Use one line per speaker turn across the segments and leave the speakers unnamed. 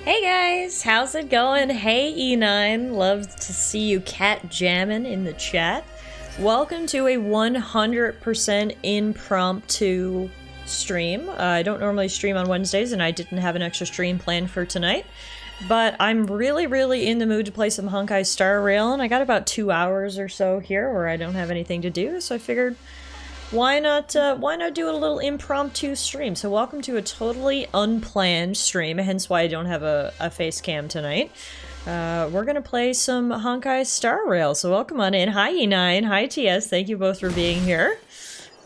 Hey guys, how's it going? Hey E9, love to see you cat jamming in the chat. Welcome to a 100% impromptu stream. I don't normally stream on Wednesdays and I didn't have an extra stream planned for tonight. But I'm really in the mood to play some Honkai Star Rail, and I got about 2 hours or so here where I don't have anything to do, so I figured why not do a little impromptu stream? So welcome to a totally unplanned stream, hence why I don't have a face cam tonight. We're gonna play some Honkai Star Rail, so welcome on in. Hi E9, hi TS, thank you both for being here.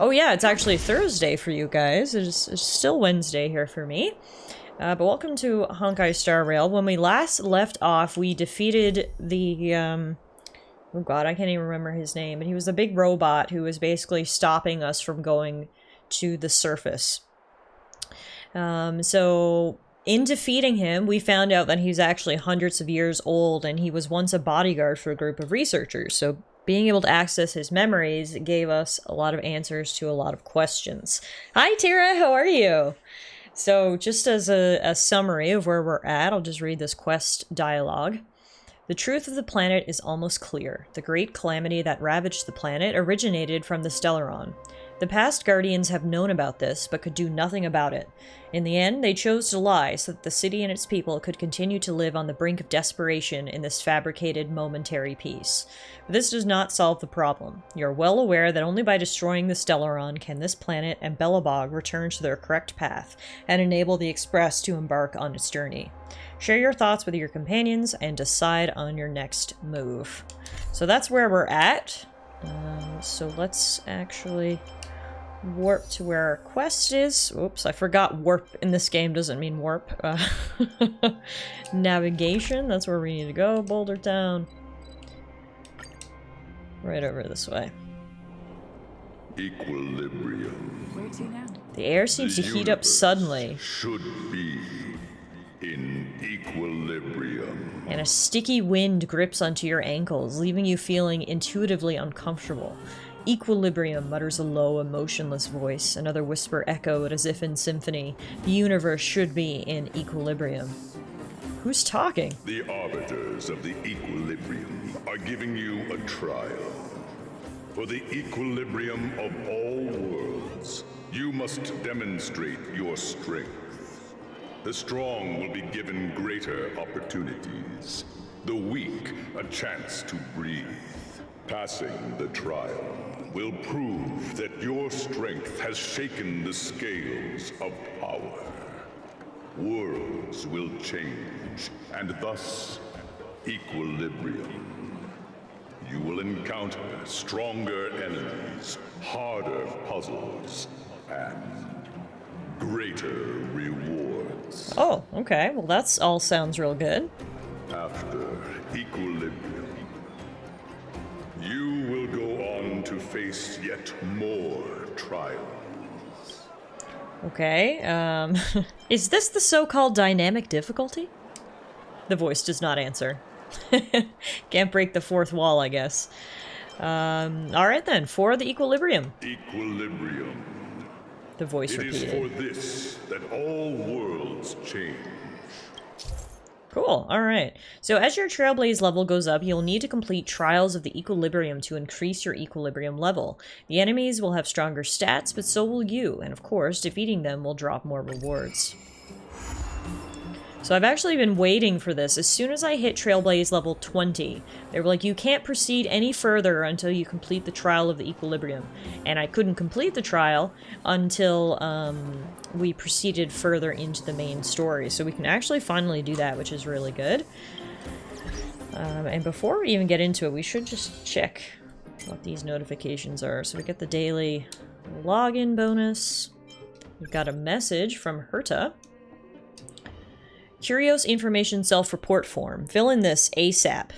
Oh yeah, it's actually Thursday for you guys. It's still Wednesday here for me. But welcome to Honkai Star Rail. When we last left off, we defeated the, oh god, I can't even remember his name, but he was the big robot who was basically stopping us from going to the surface. So in defeating him, we found out that he's actually hundreds of years old, and he was once a bodyguard for a group of researchers. So being able to access his memories gave us a lot of answers to a lot of questions. Hi Tira, how are you? So just as a summary of where we're at, I'll just read this quest dialogue. The truth of the planet is almost clear. The great calamity that ravaged the planet originated from the Stellaron. The past Guardians have known about this, but could do nothing about it. In the end, they chose to lie so that the city and its people could continue to live on the brink of desperation in this fabricated momentary peace. But this does not solve the problem. You're well aware that only by destroying the Stellaron can this planet and Belobog return to their correct path and enable the Express to embark on its journey. Share your thoughts with your companions and decide on your next move. So that's where we're at. So let's actually warp to where our quest is. Oops, I forgot warp in this game doesn't mean warp. Navigation, that's where we need to go. Boulder Town. Right over this way.
Equilibrium.
Where to now?
The air seems to heat up suddenly.
Should be in equilibrium.
And a sticky wind grips onto your ankles, leaving you feeling intuitively uncomfortable. Equilibrium, mutters a low, emotionless voice. Another whisper echoed as if in symphony. The universe should be in equilibrium. Who's talking?
The arbiters of the equilibrium are giving you a trial. For the equilibrium of all worlds, you must demonstrate your strength. The strong will be given greater opportunities. The weak a chance to breathe. Passing the trial will prove that your strength has shaken the scales of power. Worlds will change, and thus equilibrium. You will encounter stronger enemies, harder puzzles, and greater rewards.
Oh, okay. Well, that's all sounds real good.
After equilibrium, you will go on to face yet more trials.
Okay, is this the so-called dynamic difficulty? The voice does not answer. Can't break the fourth wall, I guess. Alright then, for the equilibrium.
Equilibrium.
The voice repeated.
It is for this that all worlds change.
Cool, alright. So as your Trailblaze level goes up, you'll need to complete Trials of the Equilibrium to increase your equilibrium level. The enemies will have stronger stats, but so will you, and of course, defeating them will drop more rewards. So I've actually been waiting for this. As soon as I hit Trailblaze level 20, they were like, you can't proceed any further until you complete the Trial of the Equilibrium. And I couldn't complete the trial until we proceeded further into the main story. So we can actually finally do that, which is really good. And before we even get into it, we should just check what these notifications are. So we get the daily login bonus. We've got a message from Herta. Curios Information Self-Report Form. Fill in this ASAP.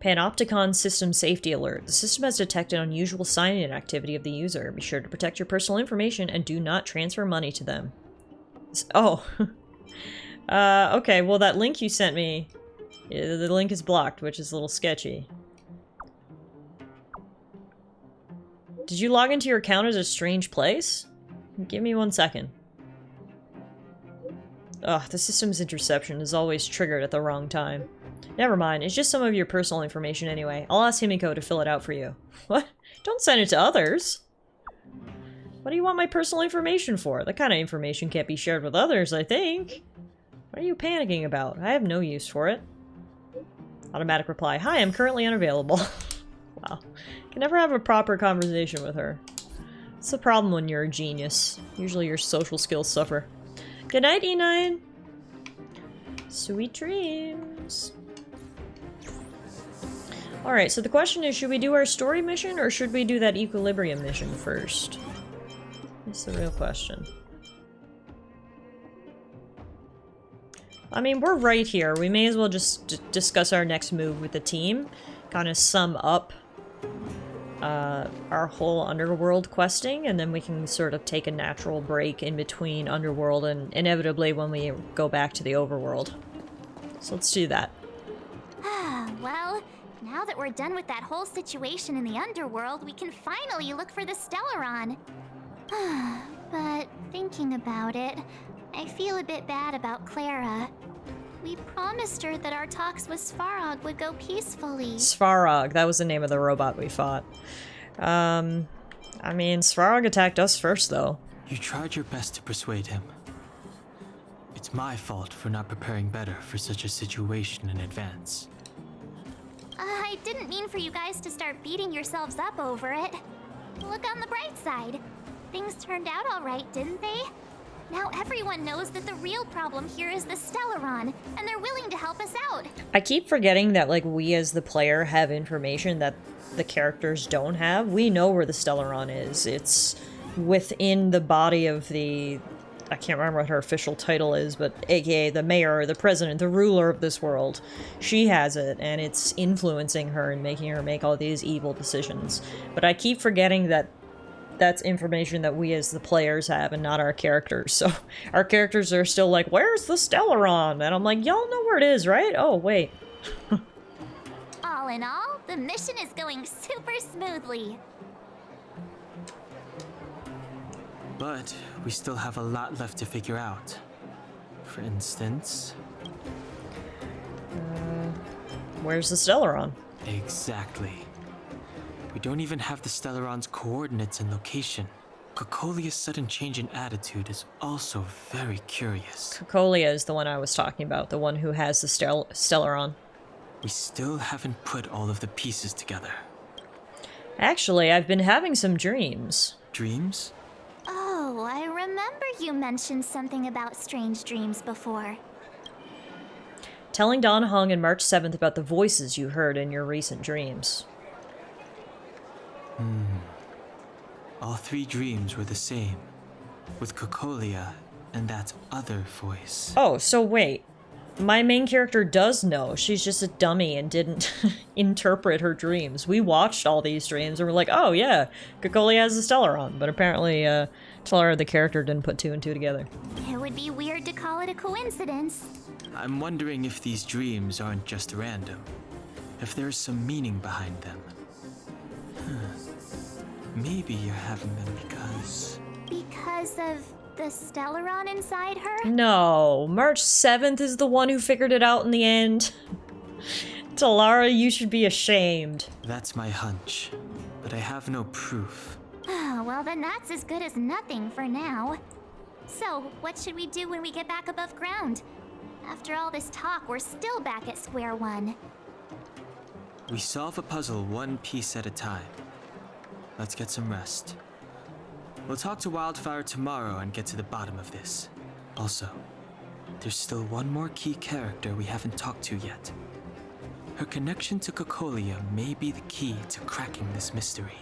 Panopticon System Safety Alert. The system has detected unusual sign-in activity of the user. Be sure to protect your personal information and do not transfer money to them. Oh. Okay, well that link you sent me, the link is blocked, which is a little sketchy. Did you log into your account at a strange place? Give me 1 second. Ugh, the system's interception is always triggered at the wrong time. Never mind, it's just some of your personal information anyway. I'll ask Himiko to fill it out for you. What? Don't send it to others! What do you want my personal information for? That kind of information can't be shared with others, I think. What are you panicking about? I have no use for it. Automatic reply. Hi, I'm currently unavailable. Wow. Can never have a proper conversation with her. It's the problem when you're a genius. Usually your social skills suffer. Good night, E9! Sweet dreams! Alright, so the question is, should we do our story mission or should we do that equilibrium mission first? That's the real question. I mean, we're right here. We may as well just discuss our next move with the team. Kind of sum up our whole Underworld questing, and then we can sort of take a natural break in between Underworld and inevitably when we go back to the Overworld. So let's do that.
Well, now that we're done with that whole situation in the Underworld, we can finally look for the Stellaron. But thinking about it, I feel a bit bad about Clara. We promised her that our talks with Svarog would go peacefully.
Svarog, that was the name of the robot we fought. I mean, Svarog attacked us first, though.
You tried your best to persuade him. It's my fault for not preparing better for such a situation in advance.
I didn't mean for you guys to start beating yourselves up over it. Look on the bright side. Things turned out all right, didn't they? Now everyone knows that the real problem here is the Stellaron, and they're willing to help us out.
I keep forgetting that, like, we as the player have information that the characters don't have. We know where the Stellaron is. It's within the body of the... I can't remember what her official title is, but aka the mayor, the president, the ruler of this world. She has it, and it's influencing her and making her make all these evil decisions. But I keep forgetting that that's information that we as the players have and not our characters. So our characters are still like, where's the Stellaron? And I'm like, y'all know where it is, right? Oh, wait.
All in all, the mission is going super smoothly.
But we still have a lot left to figure out. For instance...
Where's the Stellaron?
Exactly. We don't even have the Stellaron's coordinates and location. Cocolia's sudden change in attitude is also very curious.
Cocolia is the one I was talking about, the one who has the Stellaron.
We still haven't put all of the pieces together.
Actually, I've been having some dreams.
Dreams?
Oh, I remember you mentioned something about strange dreams before.
Telling Don Hung and March 7th about the voices you heard in your recent dreams.
All three dreams were the same, with Cocolia and that other voice.
Oh, so wait. My main character does know. She's just a dummy and didn't interpret her dreams. We watched all these dreams and we're like, oh yeah, Cocolia has a Stellaron. But apparently, Tallara, the character, didn't put two and two together.
It would be weird to call it a coincidence.
I'm wondering if these dreams aren't just random, if there's some meaning behind them. Maybe you're having them because...
Because of the Stellaron inside her?
No, March 7th is the one who figured it out in the end. Tallara, you should be ashamed.
That's my hunch, but I have no proof.
Well, then that's as good as nothing for now. So, what should we do when we get back above ground? After all this talk, we're still back at square one.
We solve a puzzle one piece at a time. Let's get some rest. We'll talk to Wildfire tomorrow and get to the bottom of this. Also, there's still one more key character we haven't talked to yet. Her connection to Cocolia may be the key to cracking this mystery.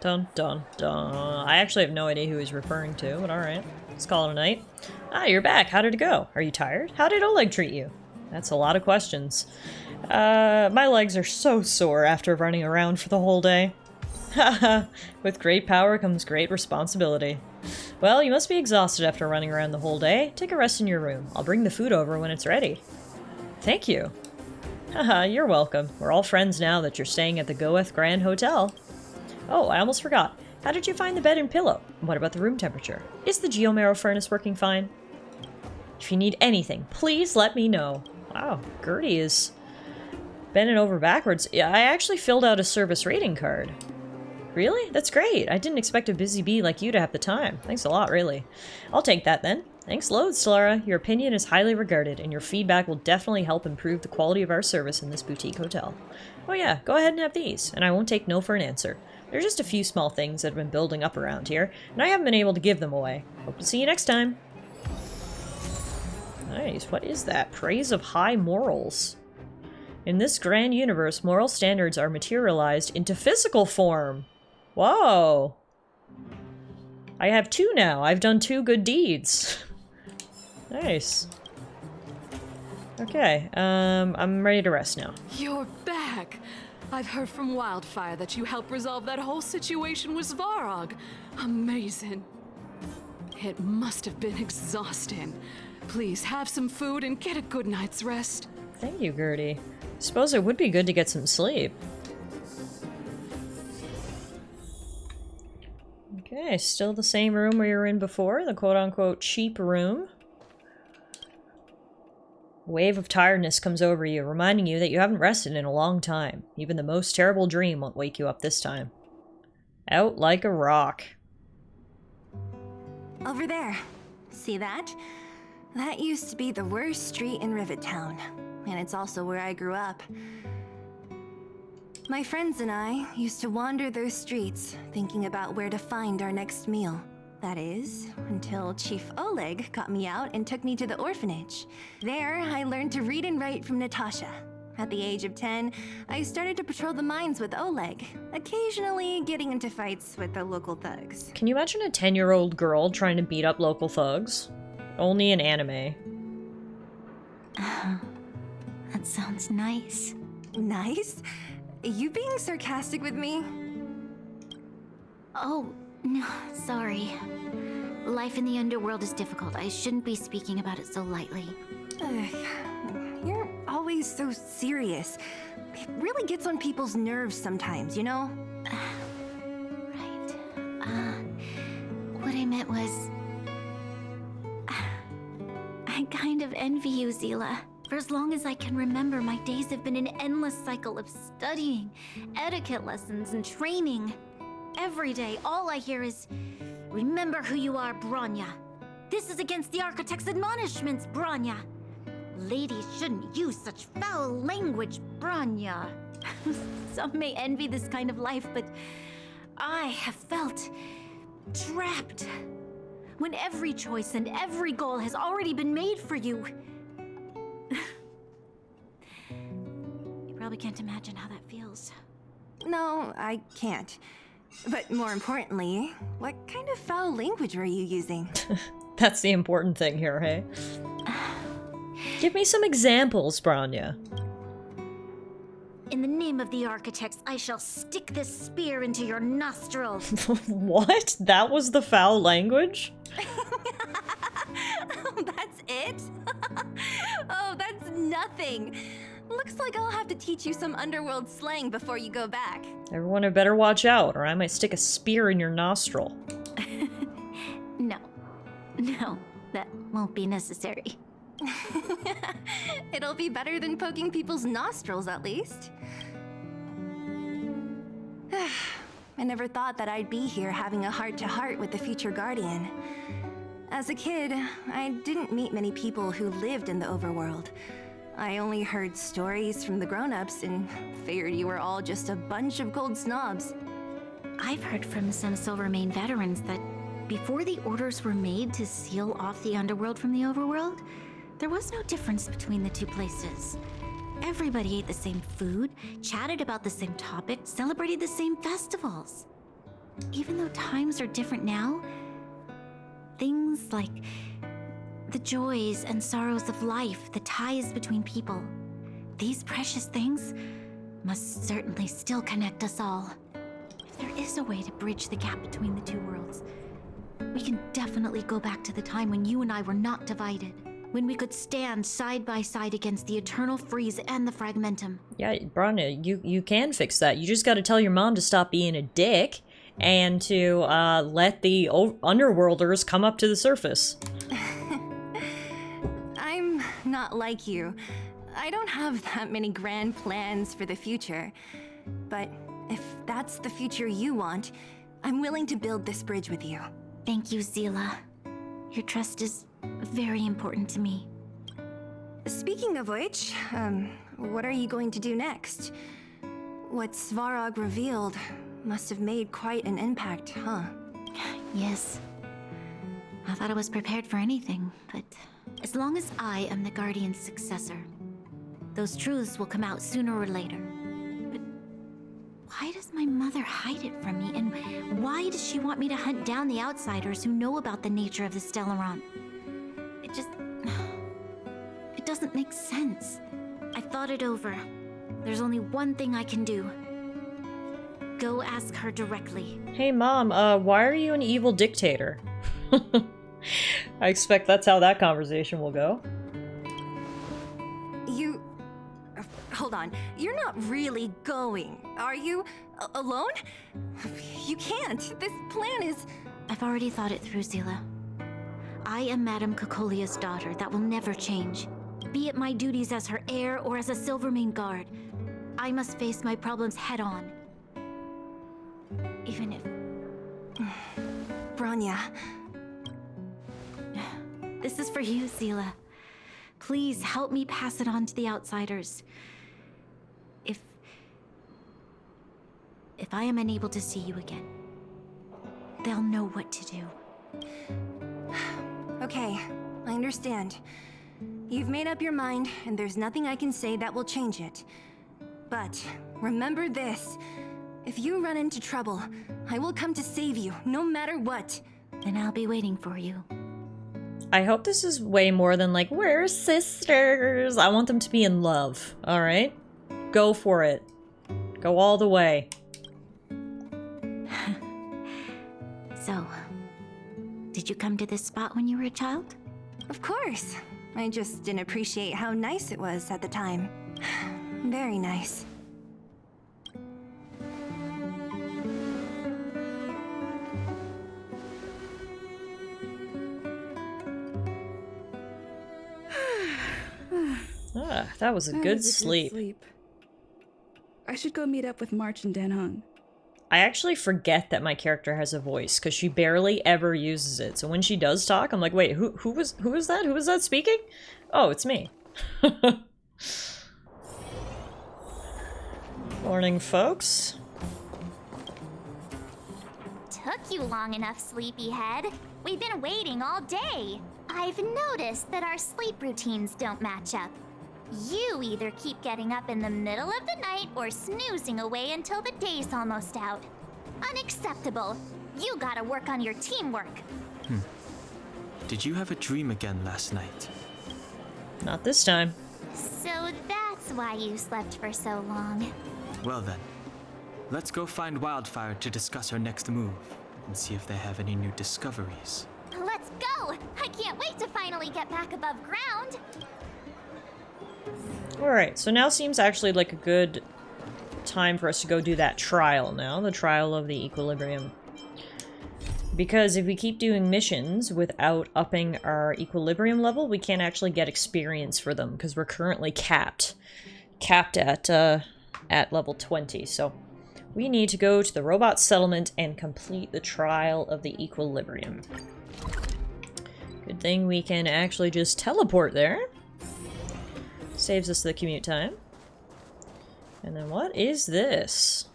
Dun dun dun. I actually have no idea who he's referring to, but alright. Let's call it a night. Ah, you're back. How did it go? Are you tired? How did Oleg treat you? That's a lot of questions. My legs are so sore after running around for the whole day. Haha, with great power comes great responsibility. Well, you must be exhausted after running around the whole day. Take a rest in your room. I'll bring the food over when it's ready. Thank you. Haha, you're welcome. We're all friends now that you're staying at the Goeth Grand Hotel. Oh, I almost forgot. How did you find the bed and pillow? What about the room temperature? Is the geomarrow furnace working fine? If you need anything, please let me know. Wow, Gertie is bending over backwards. Yeah, I actually filled out a service rating card. Really? That's great. I didn't expect a busy bee like you to have the time. Thanks a lot, really. I'll take that then. Thanks loads, Tallara. Your opinion is highly regarded, and your feedback will definitely help improve the quality of our service in this boutique hotel. Oh yeah, go ahead and have these, and I won't take no for an answer. There are just a few small things that have been building up around here, and I haven't been able to give them away. Hope to see you next time. Nice. What is that? Praise of high morals. In this grand universe, moral standards are materialized into physical form. Whoa. I have 2 now. I've done 2 good deeds. Nice. Okay, I'm ready to rest now.
You're back! I've heard from Wildfire that you helped resolve that whole situation with Svarog. Amazing. It must have been exhausting. Please have some food and get a good night's rest.
Thank you, Gertie. Suppose it would be good to get some sleep. Okay, still the same room we were in before, the quote-unquote cheap room. A wave of tiredness comes over you, reminding you that you haven't rested in a long time. Even the most terrible dream won't wake you up this time. Out like a rock.
Over there. See that? That used to be the worst street in Rivet Town, and it's also where I grew up. My friends and I used to wander those streets, thinking about where to find our next meal. That is, until Chief Oleg got me out and took me to the orphanage. There, I learned to read and write from Natasha. At the age of 10, I started to patrol the mines with Oleg, occasionally getting into fights with the local thugs.
Can you imagine a 10-year-old girl trying to beat up local thugs? Only in anime.
That sounds nice. Nice? You being sarcastic with me?
Oh, no, sorry. Life in the underworld is difficult. I shouldn't be speaking about it so lightly.
You're always so serious. It really gets on people's nerves sometimes, you know?
Right. What I meant was... I kind of envy you, Zila. For as long as I can remember, my days have been an endless cycle of studying, etiquette lessons, and training. Every day, all I hear is, "Remember who you are, Bronya. This is against the Architect's admonishments, Bronya. Ladies shouldn't use such foul language, Bronya." Some may envy this kind of life, but I have felt trapped. When every choice and every goal has already been made for you. You probably can't imagine how that feels.
No, I can't. But more importantly, what kind of foul language were you using?
That's the important thing here, hey? Give me some examples, Bronya.
In the name of the Architects, I shall stick this spear into your nostril.
What? That was the foul language?
That's it? Oh, that's nothing. Looks like I'll have to teach you some underworld slang before you go back.
Everyone had better watch out, or I might stick a spear in your nostril.
No, that won't be necessary.
It'll be better than poking people's nostrils, at least. I never thought that I'd be here having a heart-to-heart with the future Guardian. As a kid, I didn't meet many people who lived in the overworld. I only heard stories from the grown-ups and figured you were all just a bunch of cold snobs.
I've heard from some Silvermane veterans that before the orders were made to seal off the underworld from the overworld, there was no difference between the two places. Everybody ate the same food, chatted about the same topics, celebrated the same festivals. Even though times are different now, things like the joys and sorrows of life, the ties between people, these precious things must certainly still connect us all. If there is a way to bridge the gap between the two worlds, we can definitely go back to the time when you and I were not divided. When we could stand side by side against the eternal freeze and the fragmentum.
Yeah, Bronya, you can fix that. You just gotta tell your mom to stop being a dick and to let the underworlders come up to the surface.
not like you. I don't have that many grand plans for the future. But if that's the future you want, I'm willing to build this bridge with you.
Thank you, Zila. Your trust is very important to me.
Speaking of which, what are you going to do next? What Svarog revealed must have made quite an impact, huh?
Yes. I thought I was prepared for anything, but as long as I am the Guardian's successor, those truths will come out sooner or later. But why does my mother hide it from me, and why does she want me to hunt down the outsiders who know about the nature of the Stellaron? It doesn't make sense. I thought it over. There's only one thing I can do. Go ask her directly.
Hey mom, why are you an evil dictator? I expect that's how that conversation will go.
You... hold on. You're not really going, are you? Alone? You can't. This plan is...
I've already thought it through, Zila. I am Madame Cocolia's daughter. That will never change. Be it my duties as her heir or as a Silvermane guard, I must face my problems head on. Even if...
Bronya.
This is for you, Zila. Please help me pass it on to the outsiders. If I am unable to see you again, they'll know what to do.
Okay, I understand. You've made up your mind, and there's nothing I can say that will change it. But remember this. If you run into trouble, I will come to save you, no matter what.
Then I'll be waiting for you.
I hope this is way more than like, we're sisters. I want them to be in love, alright? Go for it. Go all the way.
So, did you come to this spot when you were a child?
Of course. I just didn't appreciate how nice it was at the time. Very nice.
Ah, that was a good sleep.
I should go meet up with March and Danhong.
I actually forget that my character has a voice, because she barely ever uses it. So when she does talk, I'm like, wait, who was that? Who was that speaking? Oh, it's me. Morning, folks.
Took you long enough, sleepyhead. We've been waiting all day. I've noticed that our sleep routines don't match up. You either keep getting up in the middle of the night or snoozing away until the day's almost out. Unacceptable. You gotta work on your teamwork.
Did you have a dream again last night?
Not this time.
So that's why you slept for so long.
Well then, let's go find Wildfire to discuss our next move and see if they have any new discoveries.
Let's go! I can't wait to finally get back above ground.
Alright, so now seems actually like a good time for us to go do that trial now. The trial of the equilibrium. Because if we keep doing missions without upping our equilibrium level, we can't actually get experience for them, because we're currently capped at level 20. So we need to go to the robot settlement and complete the trial of the equilibrium. Good thing we can actually just teleport there. Saves us the commute time. And then what is this?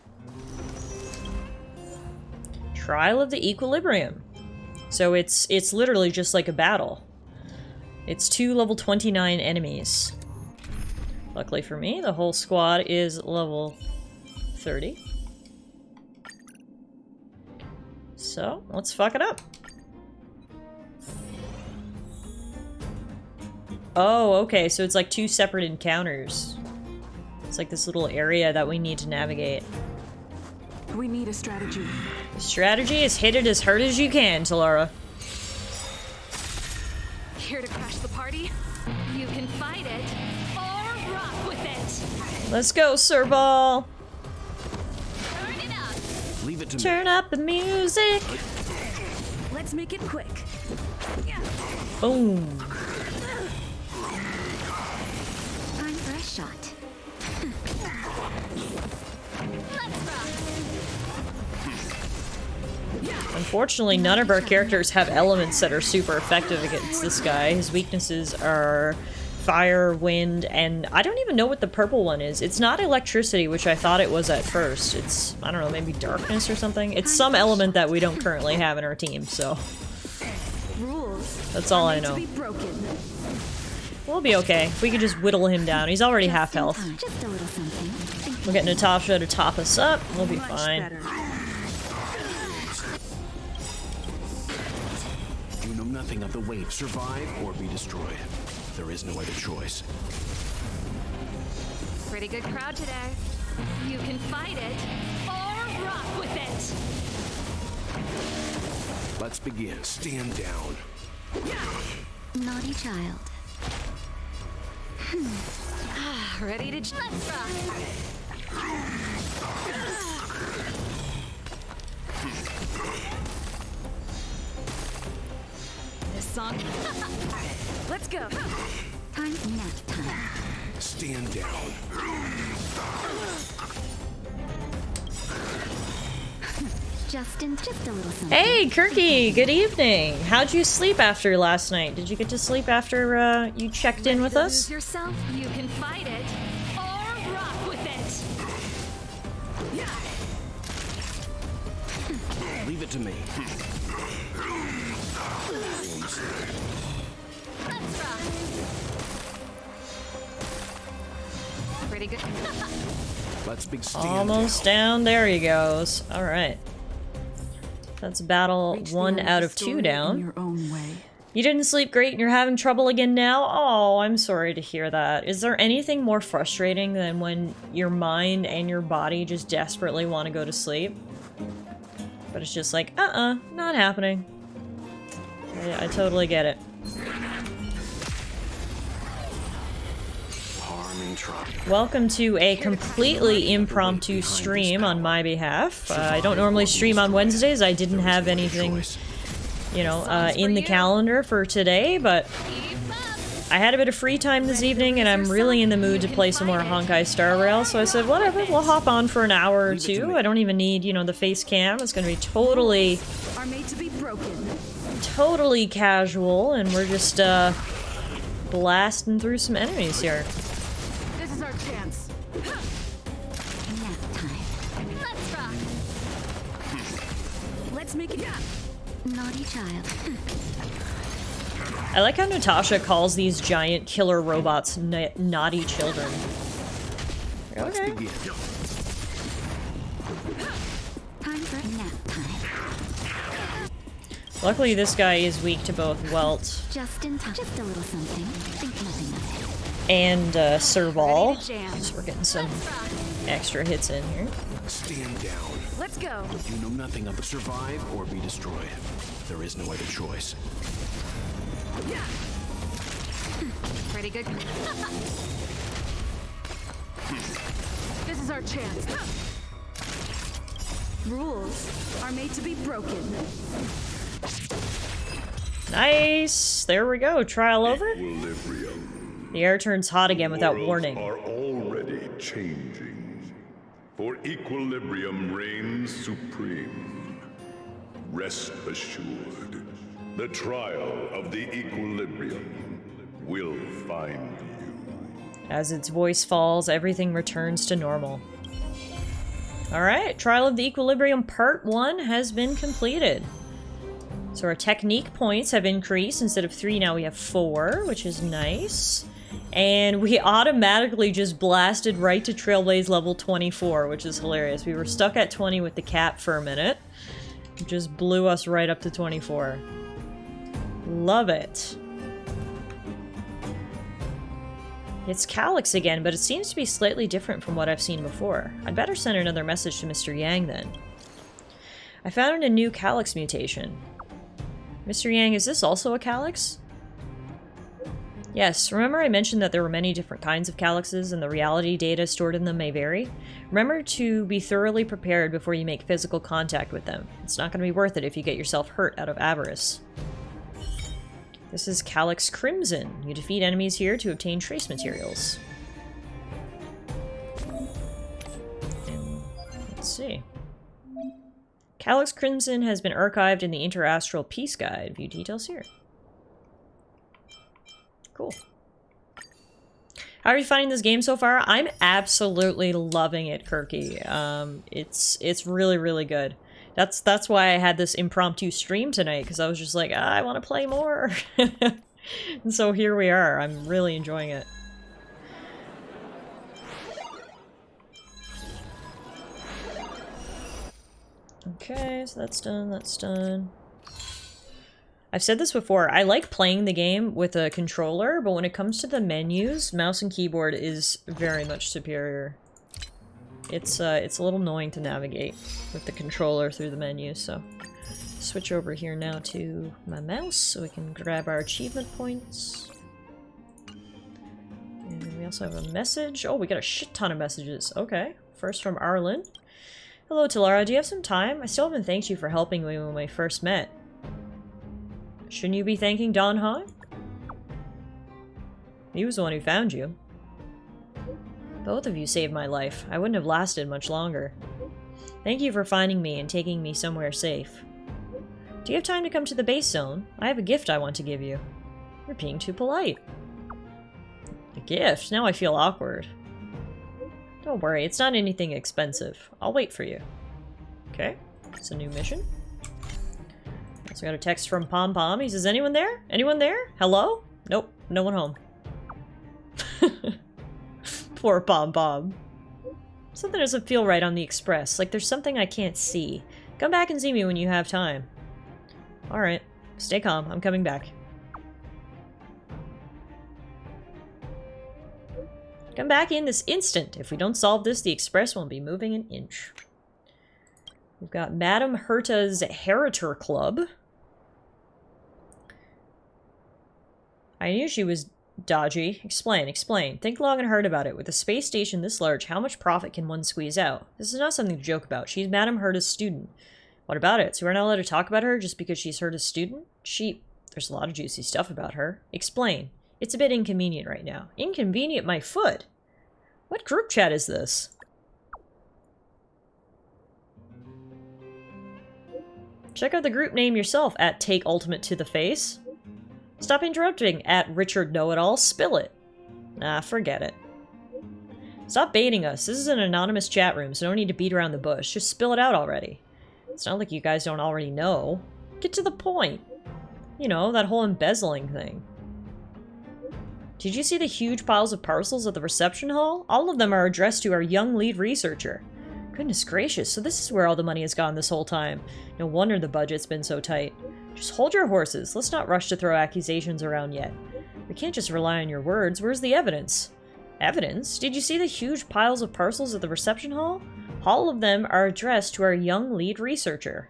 Trial of the Equilibrium. So it's literally just like a battle. It's 2 level 29 enemies. Luckily for me, the whole squad is level 30. So, let's fuck it up. Oh, okay, so it's like 2 separate encounters. It's like this little area that we need to navigate.
We need a strategy.
Strategy is hit it as hard as you can, Tallara.
Here to crash the party? You can fight it, or rock with it!
Let's go, Sir Ball!
Turn it up!
Leave it to me.
Turn up the music!
Let's make it quick.
Boom! Unfortunately, none of our characters have elements that are super effective against this guy. His weaknesses are fire, wind, and I don't even know what the purple one is. It's not electricity, which I thought it was at first. It's, I don't know, maybe darkness or something. It's some element that we don't currently have in our team, so that's all I know. We'll be okay. If we could just whittle him down. He's already half health.
Just a little something.
We'll get Natasha to top us up. We'll be fine.
You know nothing of the weight. Survive or be destroyed. There is no other choice.
Pretty good crowd today. You can fight it or rock with it.
Let's begin. Stand down.
Naughty child.
Ready to let's rock. This song. Let's go.
Time for nap time.
Stand down.
Justin, just a little something.
Hey, Kirky! Good evening! How'd you sleep after last night? Did you get to sleep after you checked in with us?
Lose yourself. You can fight it or rock with it.
Leave it to me.
Let's rock. Pretty good.
Let's big stand
Almost down. There he goes. Alright. That's battle 1 out of 2 down.
Your own way.
You didn't sleep great and you're having trouble again now? Oh, I'm sorry to hear that. Is there anything more frustrating than when your mind and your body just desperately want to go to sleep? But it's just like, not happening. I totally get it. Welcome to a completely impromptu stream on my behalf. I don't normally stream on Wednesdays. I didn't have anything, you know, in the calendar for today, but I had a bit of free time this evening and I'm really in the mood to play some more Honkai Star Rail, so I said, whatever, we'll hop on for an hour or two. I don't even need, you know, the face cam. It's gonna be totally casual, and we're just, blasting through some enemies here.
This is our chance.
Nap time.
Let's rock.
Let's make it.
Naughty child.
I like how Natasha calls these giant killer robots naughty children.
Let's
Okay.
begin.
Time for nap time.
Luckily, this guy is weak to both Welt
Just in time. Just a little something. Think nothing of it.
and Serval.
Ready to jam.
So we're getting some extra hits in here.
Stand down.
Let's go.
You know nothing of the survive or be destroyed. There is no other choice.
Pretty good.
This is our chance. Rules are made to be broken.
Nice! There we go. Trial over.
Equilibrium.
The air turns hot again without
Worlds
warning.
are already changing. For equilibrium reigns supreme. Rest assured, the trial of the equilibrium will find you.
As its voice falls, everything returns to normal. Alright, Trial of the Equilibrium Part 1 has been completed. So our technique points have increased. Instead of 3, now we have 4, which is nice. And we automatically just blasted right to Trailblaze level 24, which is hilarious. We were stuck at 20 with the cap for a minute. It just blew us right up to 24. Love it. It's Calyx again, but it seems to be slightly different from what I've seen before. I'd better send another message to Mr. Yang then. I found a new Calyx mutation. Mr. Yang, is this also a Calyx? Yes, remember I mentioned that there were many different kinds of Calyxes and the reality data stored in them may vary? Remember to be thoroughly prepared before you make physical contact with them. It's not going to be worth it if you get yourself hurt out of avarice. This is Calyx Crimson. You defeat enemies here to obtain trace materials. Let's see. Calyx Crimson has been archived in the Interastral Peace Guide. View details here. Cool. How are you finding this game so far? I'm absolutely loving it, Kirky. It's really, really good. That's why I had this impromptu stream tonight, because I was just like, I want to play more. And so here we are. I'm really enjoying it. Okay, so that's done, that's done. I've said this before, I like playing the game with a controller, but when it comes to the menus, mouse and keyboard is very much superior. It's a little annoying to navigate with the controller through the menu, so... Switch over here now to my mouse so we can grab our achievement points. And we also have a message. Oh, we got a shit ton of messages. Okay. First from Arlen. Hello, Tallara. Do you have some time? I still haven't thanked you for helping me when we first met. Shouldn't you be thanking Don Han? He was the one who found you. Both of you saved my life. I wouldn't have lasted much longer. Thank you for finding me and taking me somewhere safe. Do you have time to come to the base zone? I have a gift I want to give you. You're being too polite. A gift? Now I feel awkward. Don't worry, it's not anything expensive. I'll wait for you. Okay, it's a new mission. Also got a text from Pom Pom. He says, anyone there? Anyone there? Hello? Nope, no one home. Poor Pom Pom. Something doesn't feel right on the express. Like there's something I can't see. Come back and see me when you have time. Alright, stay calm. I'm coming back. Come back in this instant. If we don't solve this, the express won't be moving an inch. We've got Madame Herta's Heritor Club. I knew she was dodgy. Explain, explain. Think long and hard about it. With a space station this large, how much profit can one squeeze out? This is not something to joke about. She's Madame Herta's student. What about it? So we're not allowed to talk about her just because she's Herta's student? There's a lot of juicy stuff about her. Explain. It's a bit inconvenient right now. Inconvenient my foot? What group chat is this? Check out the group name yourself at Take Ultimate to the Face. Stop interrupting at Richard Know-It-All. Spill it. Nah, forget it. Stop baiting us. This is an anonymous chat room, so no need to beat around the bush. Just spill it out already. It's not like you guys don't already know. Get to the point. You know, that whole embezzling thing. Did you see the huge piles of parcels at the reception hall? All of them are addressed to our young lead researcher. Goodness gracious, so this is where all the money has gone this whole time. No wonder the budget's been so tight. Just hold your horses. Let's not rush to throw accusations around yet. We can't just rely on your words. Where's the evidence? Evidence? Did you see the huge piles of parcels at the reception hall? All of them are addressed to our young lead researcher.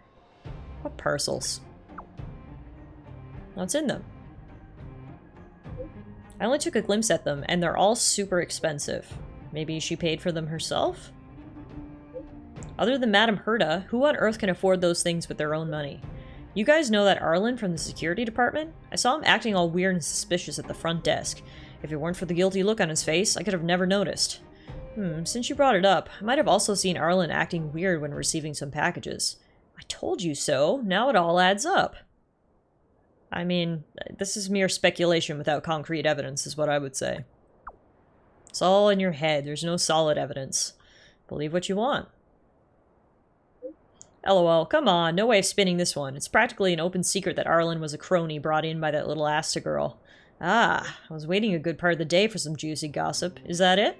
What parcels? What's in them? I only took a glimpse at them, and they're all super expensive. Maybe she paid for them herself? Other than Madame Herta, who on earth can afford those things with their own money? You guys know that Arlen from the security department? I saw him acting all weird and suspicious at the front desk. If it weren't for the guilty look on his face, I could have never noticed. Since you brought it up, I might have also seen Arlen acting weird when receiving some packages. I told you so. Now it all adds up. I mean, this is mere speculation without concrete evidence, is what I would say. It's all in your head. There's no solid evidence. Believe what you want. LOL, come on, no way of spinning this one. It's practically an open secret that Arlen was a crony brought in by that little Asta girl. Ah, I was waiting a good part of the day for some juicy gossip. Is that it?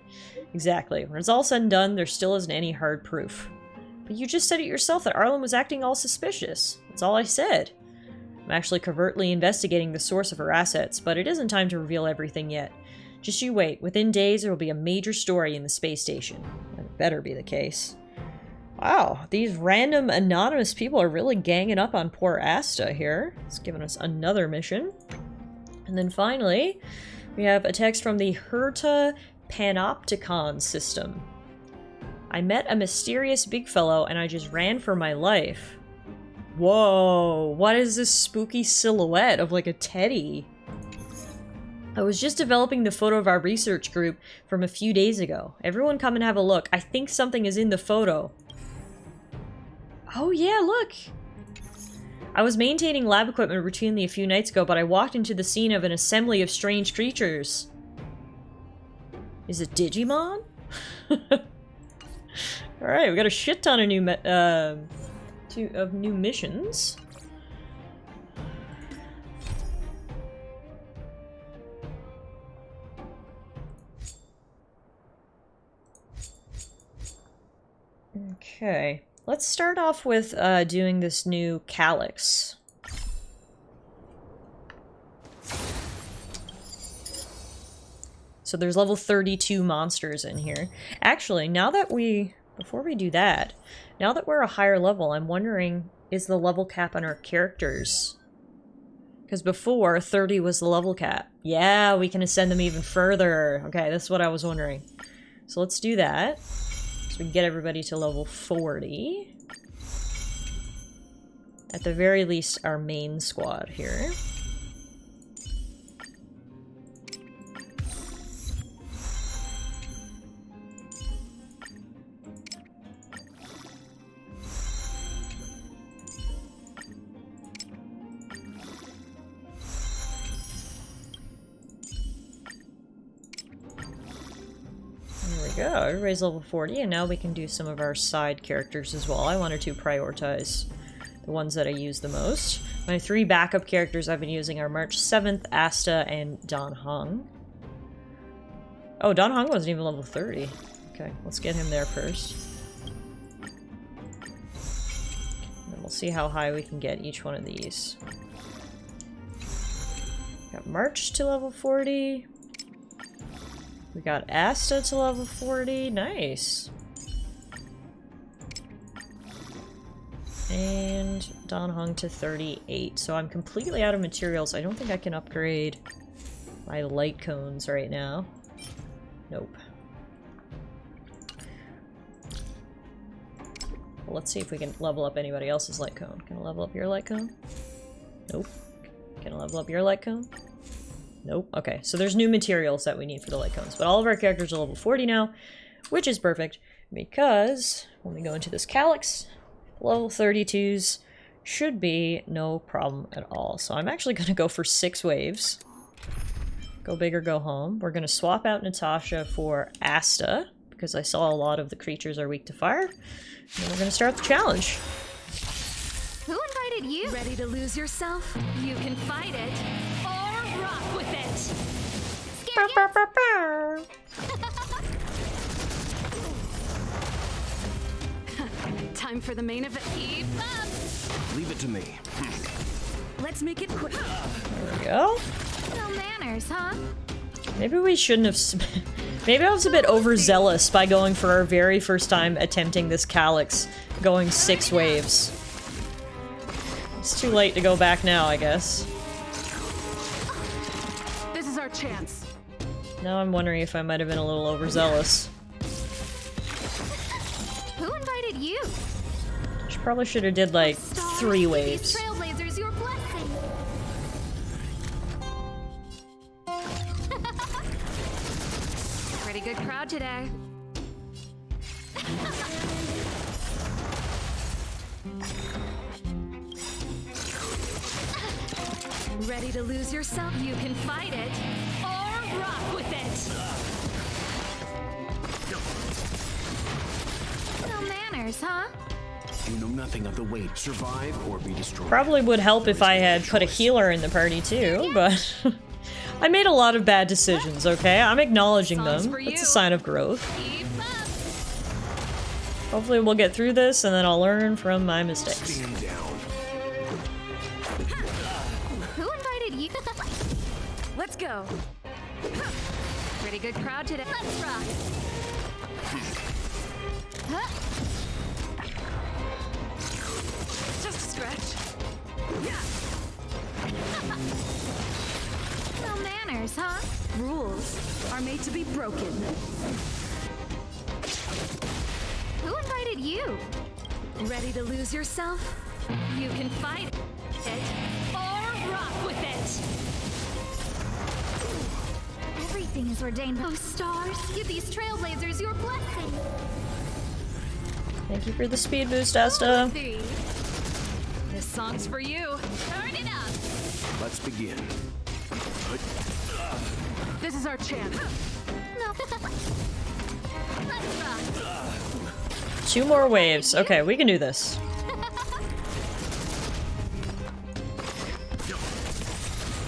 Exactly. When it's all said and done, there still isn't any hard proof. But you just said it yourself that Arlen was acting all suspicious. That's all I said. I'm actually covertly investigating the source of her assets, but it isn't time to reveal everything yet. Just you wait. Within days, there will be a major story in the space station. That better be the case. Wow, these random anonymous people are really ganging up on poor Asta here. It's giving us another mission. And then finally, we have a text from the Herta Panopticon system. I met a mysterious big fellow and I just ran for my life. Whoa, what is this spooky silhouette of like a teddy? I was just developing the photo of our research group from a few days ago. Everyone come and have a look. I think something is in the photo. Oh yeah, look! I was maintaining lab equipment routinely a few nights ago, but I walked into the scene of an assembly of strange creatures. Is it Digimon? Alright, we got a shit ton of new missions. Okay, let's start off with doing this new calyx. So there's level 32 monsters in here. Actually, before we do that, now that we're a higher level, I'm wondering, is the level cap on our characters? Because before, 30 was the level cap. Yeah, we can ascend them even further. Okay, that's what I was wondering. So let's do that. So we can get everybody to level 40. At the very least, our main squad here. Go. Everybody's level 40, and now we can do some of our side characters as well. I wanted to prioritize the ones that I use the most. My 3 backup characters I've been using are March 7th, Asta, and Dan Heng. Oh, Dan Heng wasn't even level 30. Okay, let's get him there first. And we'll see how high we can get each one of these. Got March to level 40. We got Asta to level 40. Nice. And Dan Heng to 38. So I'm completely out of materials. I don't think I can upgrade my light cones right now. Nope. Well, let's see if we can level up anybody else's light cone. Can I level up your light cone? Nope. Can I level up your light cone? Nope. Okay, so there's new materials that we need for the light cones, but all of our characters are level 40 now, which is perfect, because when we go into this calyx, level 32s should be no problem at all. So I'm actually going to go for 6 waves. Go big or go home. We're going to swap out Natasha for Asta, because I saw a lot of the creatures are weak to fire. And we're going to start the challenge.
Who invited you? Ready to lose yourself? You can fight it, or rock with it! Time for the main event. Keep up!
Leave it to me.
Let's make it quick.
There we go.
No manners, huh?
Maybe we shouldn't have... Maybe I was a bit overzealous by going for our very first time attempting this calyx, going 6 waves. It's too late to go back now, I guess.
This is our chance.
Now I'm wondering if I might have been a little overzealous.
Who invited you?
Probably should have did like 3 waves.
Trailblazers, your blessing.
Pretty good crowd today. Ready to lose yourself? You can fight it, or rock with it!
No manners, huh?
You know nothing of the weight. Survive or be destroyed.
Probably would help if I had put a healer in the party too, but I made a lot of bad decisions, okay? I'm acknowledging them. It's a sign of growth. Hopefully we'll get through this and then I'll learn from my mistakes.
Stand down.
Who invited you?
Let's go. Pretty good crowd today.
Let's rock.
Just a stretch.
No manners, huh?
Rules are made to be broken.
Who invited you?
Ready to lose yourself? You can fight it, or rock with it!
Everything is ordained. Oh, stars, give these trailblazers your blessing.
Thank you for the speed boost, Asta.
This song's for you. Turn it up.
Let's begin.
This is our chance.
No. Let's rock.
2 more waves. Okay, we can do this.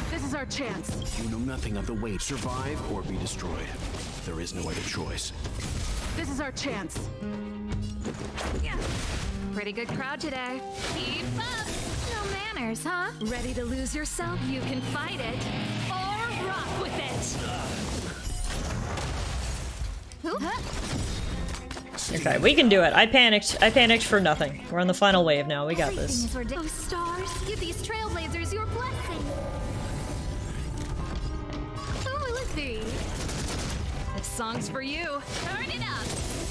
This is our chance.
You know nothing of the weight. Survive or be destroyed. There is no other choice.
This is our chance.
Pretty good crowd today.
Keep up. No manners, huh?
Ready to lose yourself?
You can fight it or rock with it.
Who?
Okay, we can do it. I panicked. I panicked for nothing. We're on the final wave now. We got this.
Oh, stars, give these trailblazers your blessing.
Oh, let's see. This song's for you. Turn it up.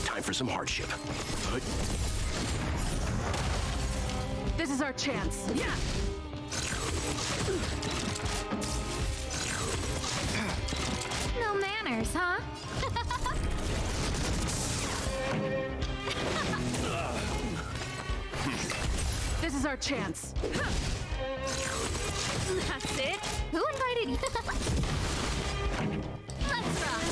Time for some hardship.
This is our chance. Yeah.
No manners, huh?
This is our chance.
That's it. Who invited you? Let's rock.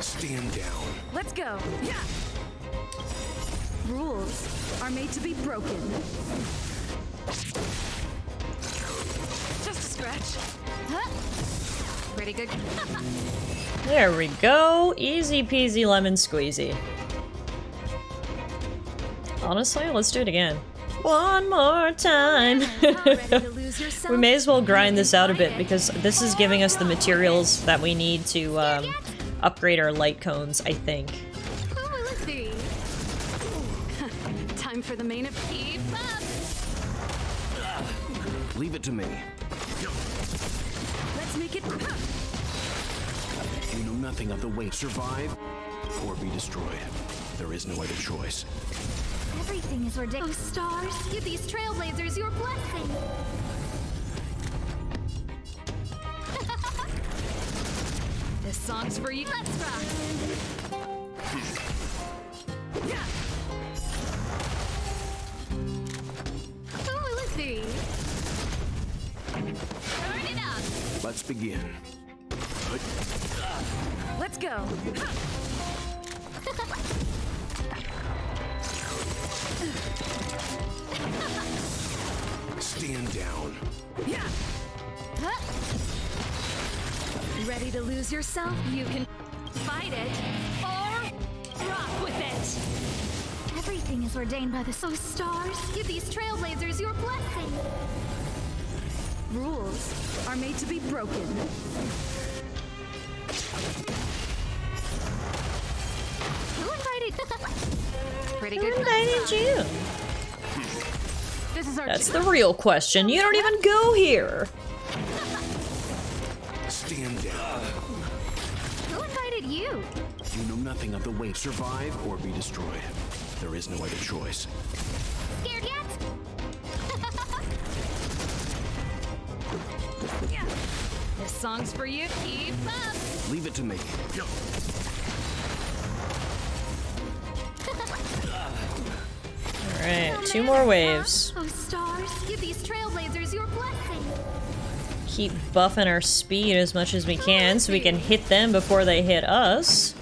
Stand down.
Let's go. Yeah. Rules are made to be broken. Just a scratch.
Huh?
Pretty good.
There we go. Easy peasy lemon squeezy. Honestly, let's do it again. One more time. We may as well grind this out a bit because this is giving us the materials that we need to upgrade our light cones, I think.
Oh, let's see. Time for the main event. Keep up.
Leave it to me.
Let's make it.
You know nothing of the weight. Survive or be destroyed. There is no other choice.
Everything is ridiculous. Oh, stars, give these trailblazers your blessing.
This song's for you.
Let's rock.
Yeah. Oh, let's see.
Turn it up.
Let's begin.
Let's go.
Stand down.
Yeah. Ready to lose yourself? You can fight it or rock with it.
Everything is ordained by the stars. Give these trailblazers your blessing.
Rules are made to be broken.
Who invited?
Pretty
Who
good.
invited you?
This is our
That's the real question. You don't even go here.
Stand down.
Who invited you?
You know nothing of the weight. Survive or be destroyed. There is no other choice.
Scared yet?
Yeah. This song's for you. Keep up.
Leave it to me.
Alright, 2 more waves.
Oh, stars, give these trailblazers your blessing.
Keep buffing our speed as much as we can so we can hit them before they hit us.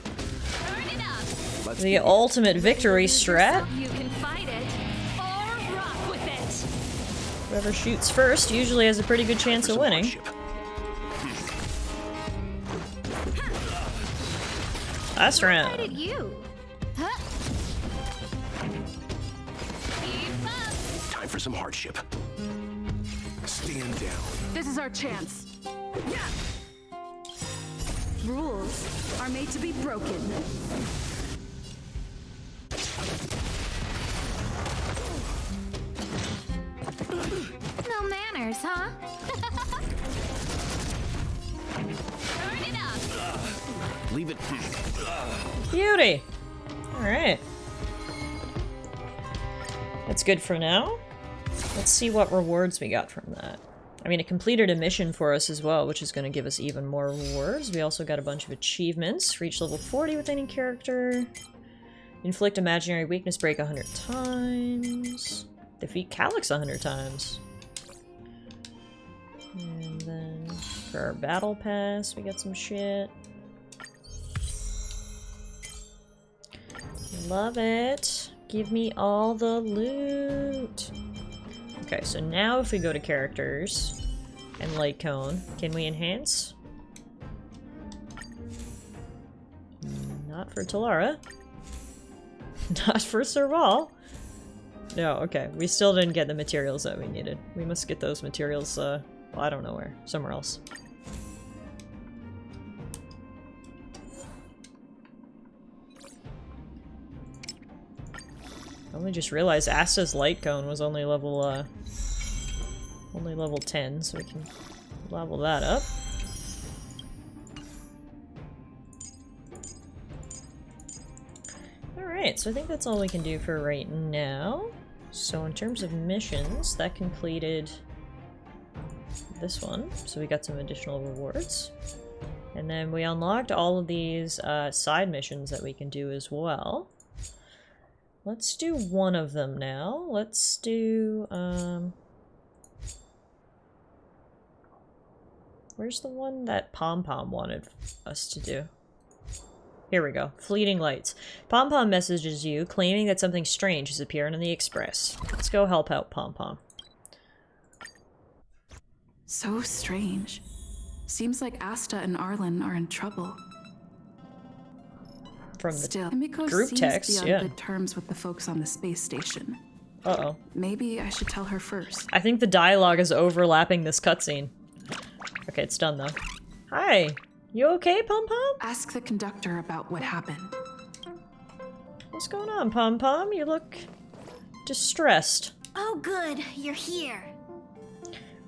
Turn it up.
Let's
The ultimate victory strat.
You can fight it or rock with it.
Whoever shoots first usually has a pretty good chance of winning. Last
Who
round.
invited you? Huh? Keep up.
Time for some hardship. Stand down.
This is our chance. Yeah. Rules are made to be broken.
No manners, huh?
Turn it up.
Leave it.
Beauty. Alright. That's good for now. Let's see what rewards we got from that. I mean, it completed a mission for us as well, which is going to give us even more rewards. We also got a bunch of achievements. Reach level 40 with any character. Inflict imaginary weakness break 100 times. Defeat Calyx 100 times. And then for our battle pass, we got some shit. Love it. Give me all the loot. Okay, so now if we go to characters and light cone, can we enhance? Not for Tallara. Not for Serval. No, okay. We still didn't get the materials that we needed. We must get those materials, well, I don't know where. Somewhere else. I only just realized Asta's light cone was only level 10, so we can level that up. Alright, so I think that's all we can do for right now. So in terms of missions, that completed this one. So we got some additional rewards. And then we unlocked all of these side missions that we can do as well. Let's do one of them now. Let's do, where's the one that Pom Pom wanted us to do? Here we go. Fleeting Lights. Pom Pom messages you, claiming that something strange has appeared on the Express. Let's go help out Pom Pom.
So strange. Seems like Asta and Arlen are in trouble.
From the
Still, Himiko
group
seems
text,
to be on
yeah.
good terms with the folks on the space station.
Uh-oh.
Maybe I should tell her first.
I think the dialogue is overlapping this cutscene. Okay, it's done though. Hi! You okay, Pom Pom?
Ask the conductor about what happened.
What's going on, Pom Pom? You look distressed.
Oh good, you're here.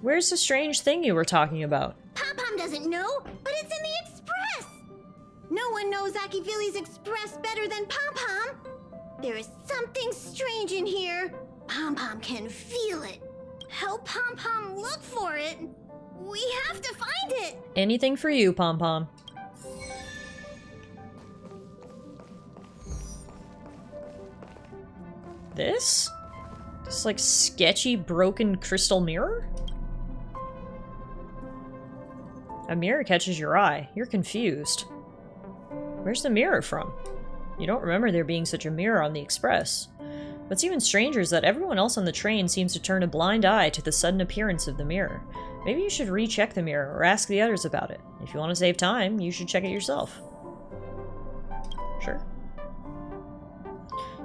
Where's the strange thing you were talking about?
Pom-Pom doesn't know, but it's in the Express! No one knows Akivili's Express better than Pom-Pom. There is something strange in here. Pom-Pom can feel it. Help Pom-Pom look for it. We have to find it!
Anything for you, Pom Pom. This? This like sketchy broken crystal mirror? A mirror catches your eye. You're confused. Where's the mirror from? You don't remember there being such a mirror on the Express. What's even stranger is that everyone else on the train seems to turn a blind eye to the sudden appearance of the mirror. Maybe you should recheck the mirror or ask the others about it. If you want to save time, you should check it yourself. Sure.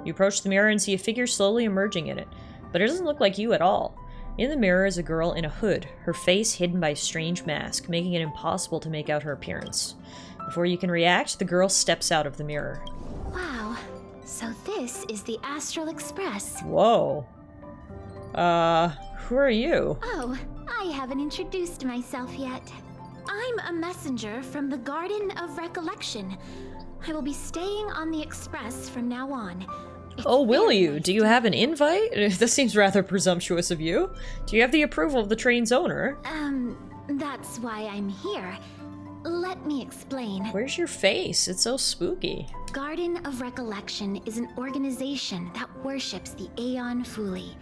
You approach the mirror and see a figure slowly emerging in it, but it doesn't look like you at all. In the mirror is a girl in a hood, her face hidden by a strange mask, making it impossible to make out her appearance. Before you can react, the girl steps out of the mirror.
Wow, so this is the Astral Express.
Whoa. Who are you?
Oh, I haven't introduced myself yet. I'm a messenger from the Garden of Recollection. I will be staying on the Express from now on.
Oh, will you? Do you have an invite? This seems rather presumptuous of you. Do you have the approval of the train's owner?
That's why I'm here. Let me explain.
Where's your face? It's so spooky.
Garden of Recollection is an organization that worships the Aeon Fuli.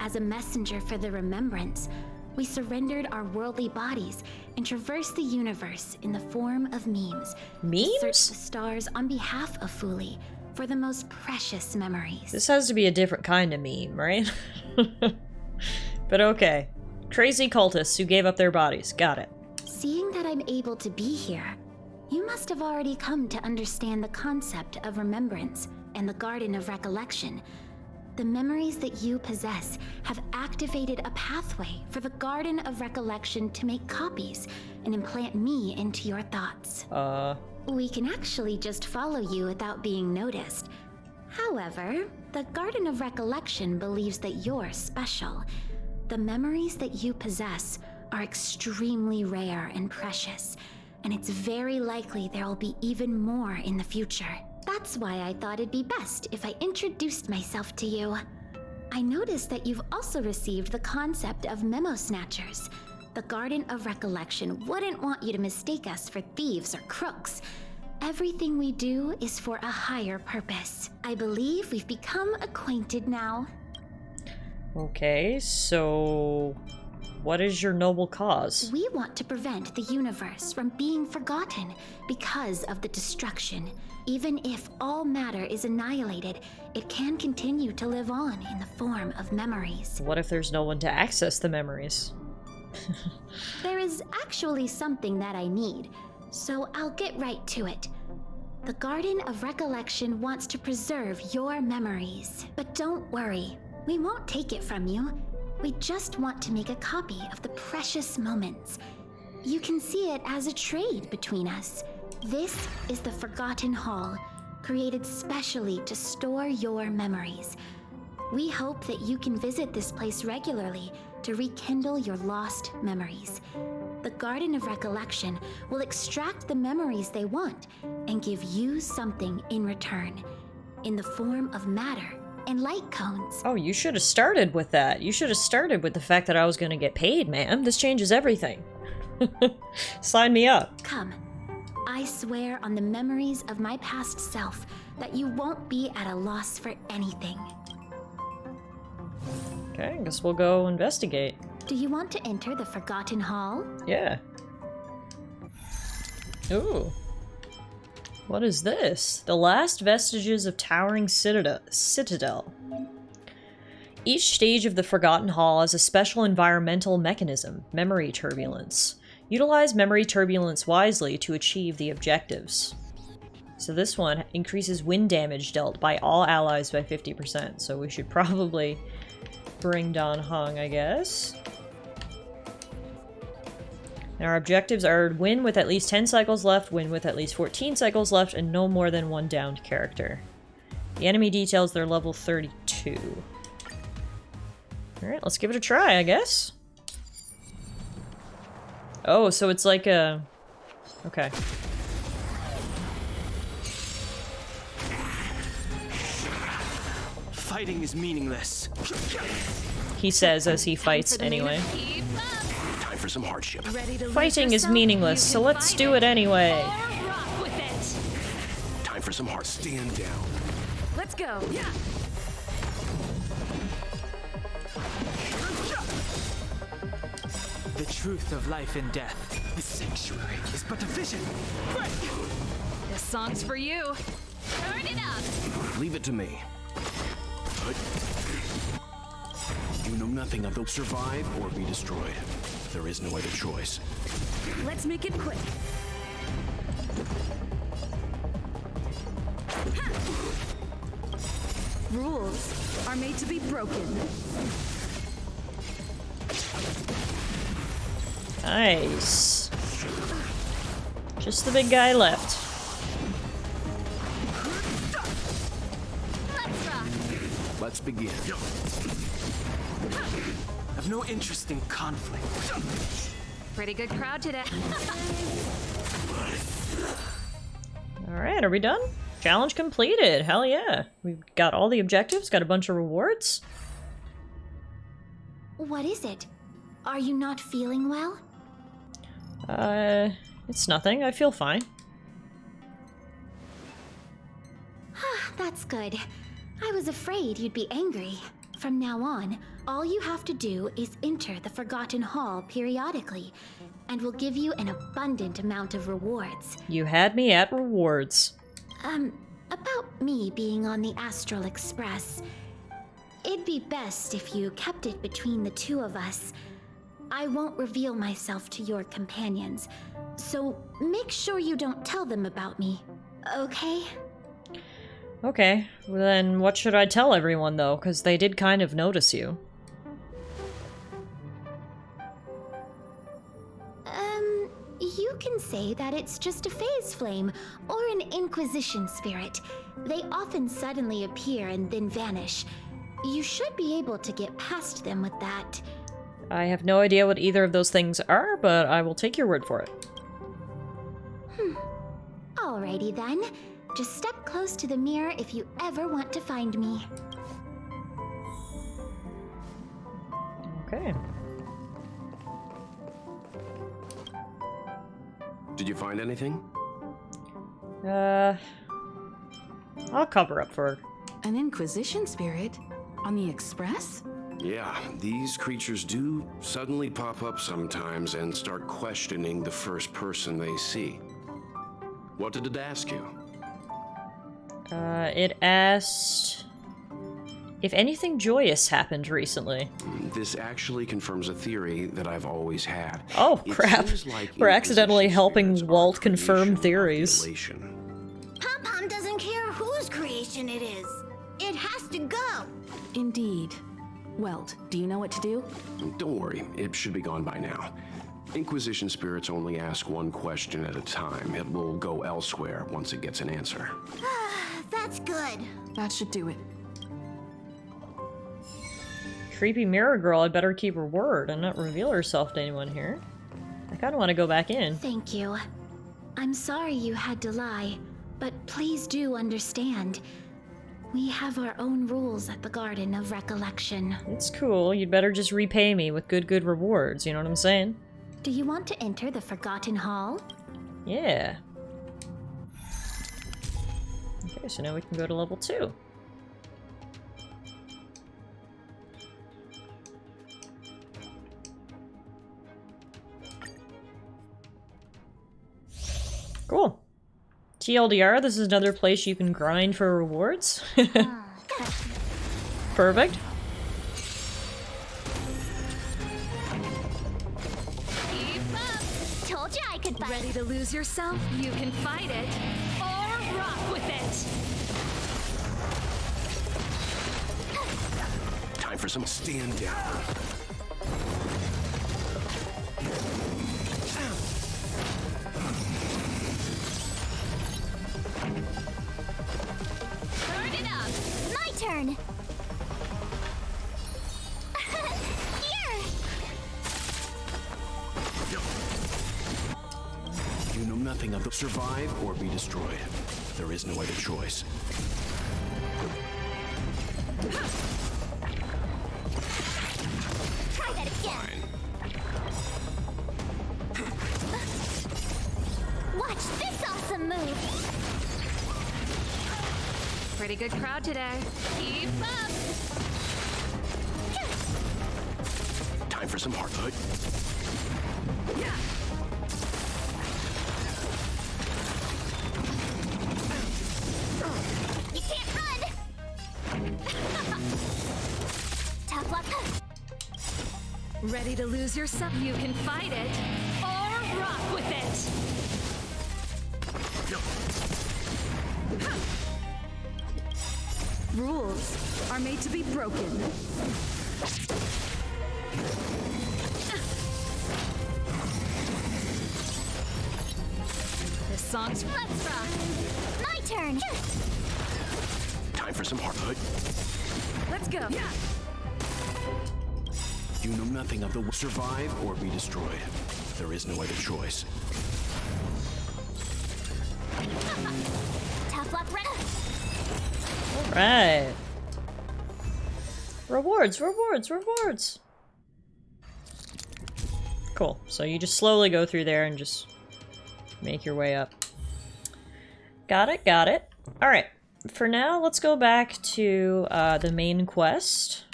As a messenger for the remembrance, we surrendered our worldly bodies and traversed the universe in the form of memes.
Memes?
To search the stars on behalf of Fuli for the most precious memories.
This has to be a different kind of meme, right? But okay. Crazy cultists who gave up their bodies. Got it.
Seeing that I'm able to be here, you must have already come to understand the concept of remembrance and the Garden of Recollection. The memories that you possess have activated a pathway for the Garden of Recollection to make copies and implant me into your thoughts. We can actually just follow you without being noticed. However, the Garden of Recollection believes that you're special. The memories that you possess are extremely rare and precious, and it's very likely there will be even more in the future. That's why I thought it'd be best if I introduced myself to you. I noticed that you've also received the concept of memo snatchers. The Garden of Recollection wouldn't want you to mistake us for thieves or crooks. everything we do is for a higher purpose. I believe we've become acquainted now.
Okay, so what is your noble cause?
We want to prevent the universe from being forgotten because of the destruction. Even if all matter is annihilated, it can continue to live on in the form of memories.
What if there's no one to access the memories?
There is actually something that I need, so I'll get right to it. The Garden of Recollection wants to preserve your memories. But don't worry, we won't take it from you. We just want to make a copy of the precious moments. You can see it as a trade between us. This is the Forgotten Hall, created specially to store your memories. We hope that you can visit this place regularly to rekindle your lost memories. The Garden of Recollection will extract the memories they want and give you something in return, in the form of matter and light cones.
Oh, you should have started with that. You should have started with the fact that I was gonna get paid, man. This changes everything. Sign me up.
Come. I swear on the memories of my past self that you won't be at a loss for anything.
Okay, I guess we'll go investigate.
Do you want to enter the Forgotten Hall?
Yeah. Ooh. What is this? The last vestiges of towering citadel. Each stage of the Forgotten Hall has a special environmental mechanism, memory turbulence. Utilize memory turbulence wisely to achieve the objectives. So this one increases wind damage dealt by all allies by 50%, so we should probably bring Dan Heng, I guess. And our objectives are win with at least 10 cycles left, win with at least 14 cycles left, and no more than one downed character. The enemy details, they're level 32. Alright, let's give it a try, I guess. Oh, so it's like a... Okay.
Fighting is meaningless.
He says as he fights anyway.
Time for some hardship.
Fighting is meaningless, so let's do it anyway.
Time for some hard. Stand down.
Let's go.
The truth of life and death. The sanctuary is but a vision.
This song's for you. Turn it up.
Leave it to me. You know nothing of the survive or be destroyed. There is no other choice.
Let's make it quick. Rules are made to be broken.
Nice. Just the big guy left.
Let's begin.
I've no interest in conflict.
Pretty good crowd today.
Alright, are we done? Challenge completed. Hell yeah. We've got all the objectives, got a bunch of rewards.
What is it? Are you not feeling well?
It's nothing. I feel fine.
That's good. I was afraid you'd be angry. From now on, all you have to do is enter the Forgotten Hall periodically, and we'll give you an abundant amount of rewards.
You had me at rewards.
About me being on the Astral Express. It'd be best if you kept it between the two of us. I won't reveal myself to your companions, so make sure you don't tell them about me, okay?
Okay, well then what should I tell everyone though? Because they did kind of notice you.
You can say that it's just a phase flame or an Inquisition spirit. They often suddenly appear and then vanish. You should be able to get past them with that.
I have no idea what either of those things are, but I will take your word for it.
Alrighty then. Just step close to the mirror if you ever want to find me.
Okay.
Did you find anything?
I'll cover up for her.
An Inquisition spirit? On the Express?
Yeah, these creatures do suddenly pop up sometimes and start questioning the first person they see. What did it ask you?
It asked if anything joyous happened recently.
This actually confirms a theory that I've always had.
Oh, crap. We're accidentally helping Walt confirm theories.
Pom-Pom doesn't care whose creation it is. It has to go.
Indeed. Welt, do you know what to do?
Don't worry, it should be gone by now. Inquisition spirits only ask one question at a time. It will go elsewhere once it gets an answer.
That's good.
That should do it.
Creepy mirror girl, I'd better keep her word and not reveal herself to anyone here. I kinda want to go back in.
Thank you. I'm sorry you had to lie, but please do understand. We have our own rules at the Garden of Recollection.
It's cool, you'd better just repay me with good rewards, you know what I'm saying?
Do you want to enter the Forgotten Hall?
Yeah. Okay, so now we can go to level 2. Cool. TLDR, this is another place you can grind for rewards. Perfect.
Told you I could fight.
Ready to lose yourself? You can fight it, or rock with it!
Time for some stand down.
Turn it up. My turn. Here.
You know nothing of the survive or be destroyed. There is no other choice.
Try that again. Watch this awesome move.
Pretty good crowd today.
Keep up.
Time for some hard foot.
You can't run. Tough luck.
Ready to lose yourself? You can fight it, or rock with it! Rules are made to be broken. This song's...
Let's rock. My turn.
Time for some hard foot.
Let's go!
You know nothing of the survive or be destroyed. There is no other choice.
Tough luck, Red.
Right. Rewards, rewards, rewards. Cool. So you just slowly go through there and just make your way up. Got it, got it. Alright. For now, let's go back to the main quest.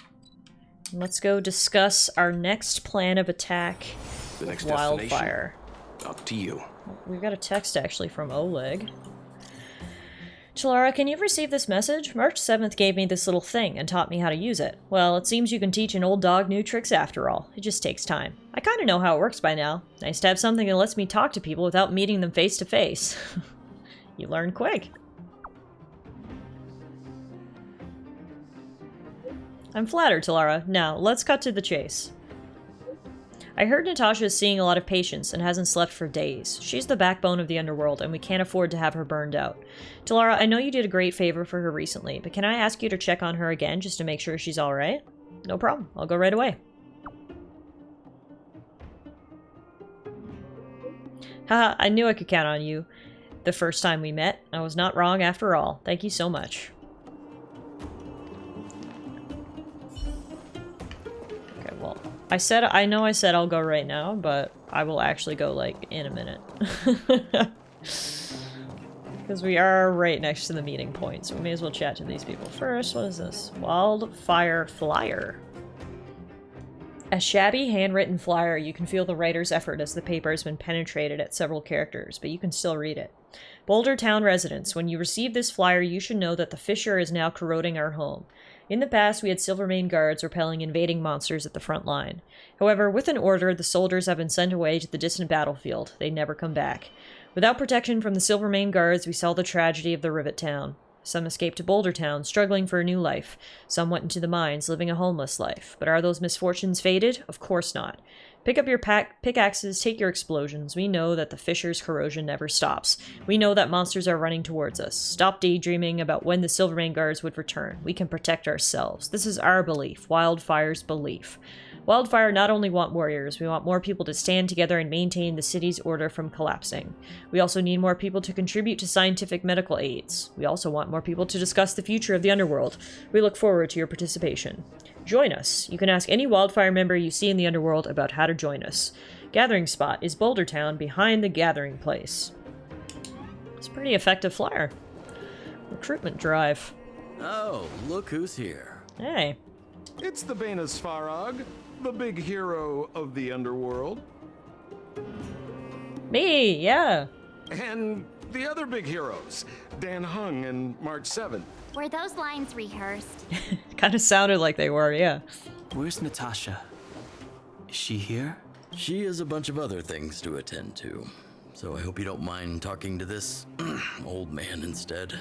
Let's go discuss our next plan of attack
The next
with Wildfire.
Up to you.
We've got a text actually from Oleg. Tallara, can you receive this message? March 7th gave me this little thing and taught me how to use it. Well, it seems you can teach an old dog new tricks after all. It just takes time. I kinda know how it works by now. Nice to have something that lets me talk to people without meeting them face to face. You learn quick. I'm flattered, Tallara. Now, let's cut to the chase. I heard Natasha is seeing a lot of patients and hasn't slept for days. She's the backbone of the underworld, and we can't afford to have her burned out. Tallara, I know you did a great favor for her recently, but can I ask you to check on her again just to make sure she's alright? No problem. I'll go right away. Haha, I knew I could count on you the first time we met. I was not wrong after all. Thank you so much. Okay, well, I know I said I'll go right now, but I will actually go, like, in a minute. Because we are right next to the meeting point, so we may as well chat to these people first. What is this? Wildfire Flyer. A shabby, handwritten flyer. You can feel the writer's effort as the paper has been penetrated at several characters, but you can still read it. Boulder Town residents, when you receive this flyer, you should know that the fissure is now corroding our home. In the past, we had Silvermane guards repelling invading monsters at the front line. However, with an order, the soldiers have been sent away to the distant battlefield. They never come back. Without protection from the Silvermane guards, we saw the tragedy of the Rivet Town. Some escaped to Boulder Town, struggling for a new life. Some went into the mines, living a homeless life. But are those misfortunes fated? Of course not. Pick up your pickaxes, take your explosions. We know that the fissure's corrosion never stops. We know that monsters are running towards us. Stop daydreaming about when the Silvermane guards would return. We can protect ourselves. This is our belief, Wildfire's belief. Wildfire not only want warriors, we want more people to stand together and maintain the city's order from collapsing. We also need more people to contribute to scientific medical aids. We also want more people to discuss the future of the underworld. We look forward to your participation. Join us. You can ask any Wildfire member you see in the underworld about how to join us. Gathering spot is Boulder Town behind the gathering place. It's a pretty effective flyer. Recruitment drive.
Oh, look who's here.
Hey.
It's the Bane of Svarog, the big hero of the underworld.
Me, yeah.
And the other big heroes, Dan Hung and March 7th.
Were those lines rehearsed?
Kind of sounded like they were, yeah.
Where's Natasha? Is she here?
She has a bunch of other things to attend to, so I hope you don't mind talking to this old man instead.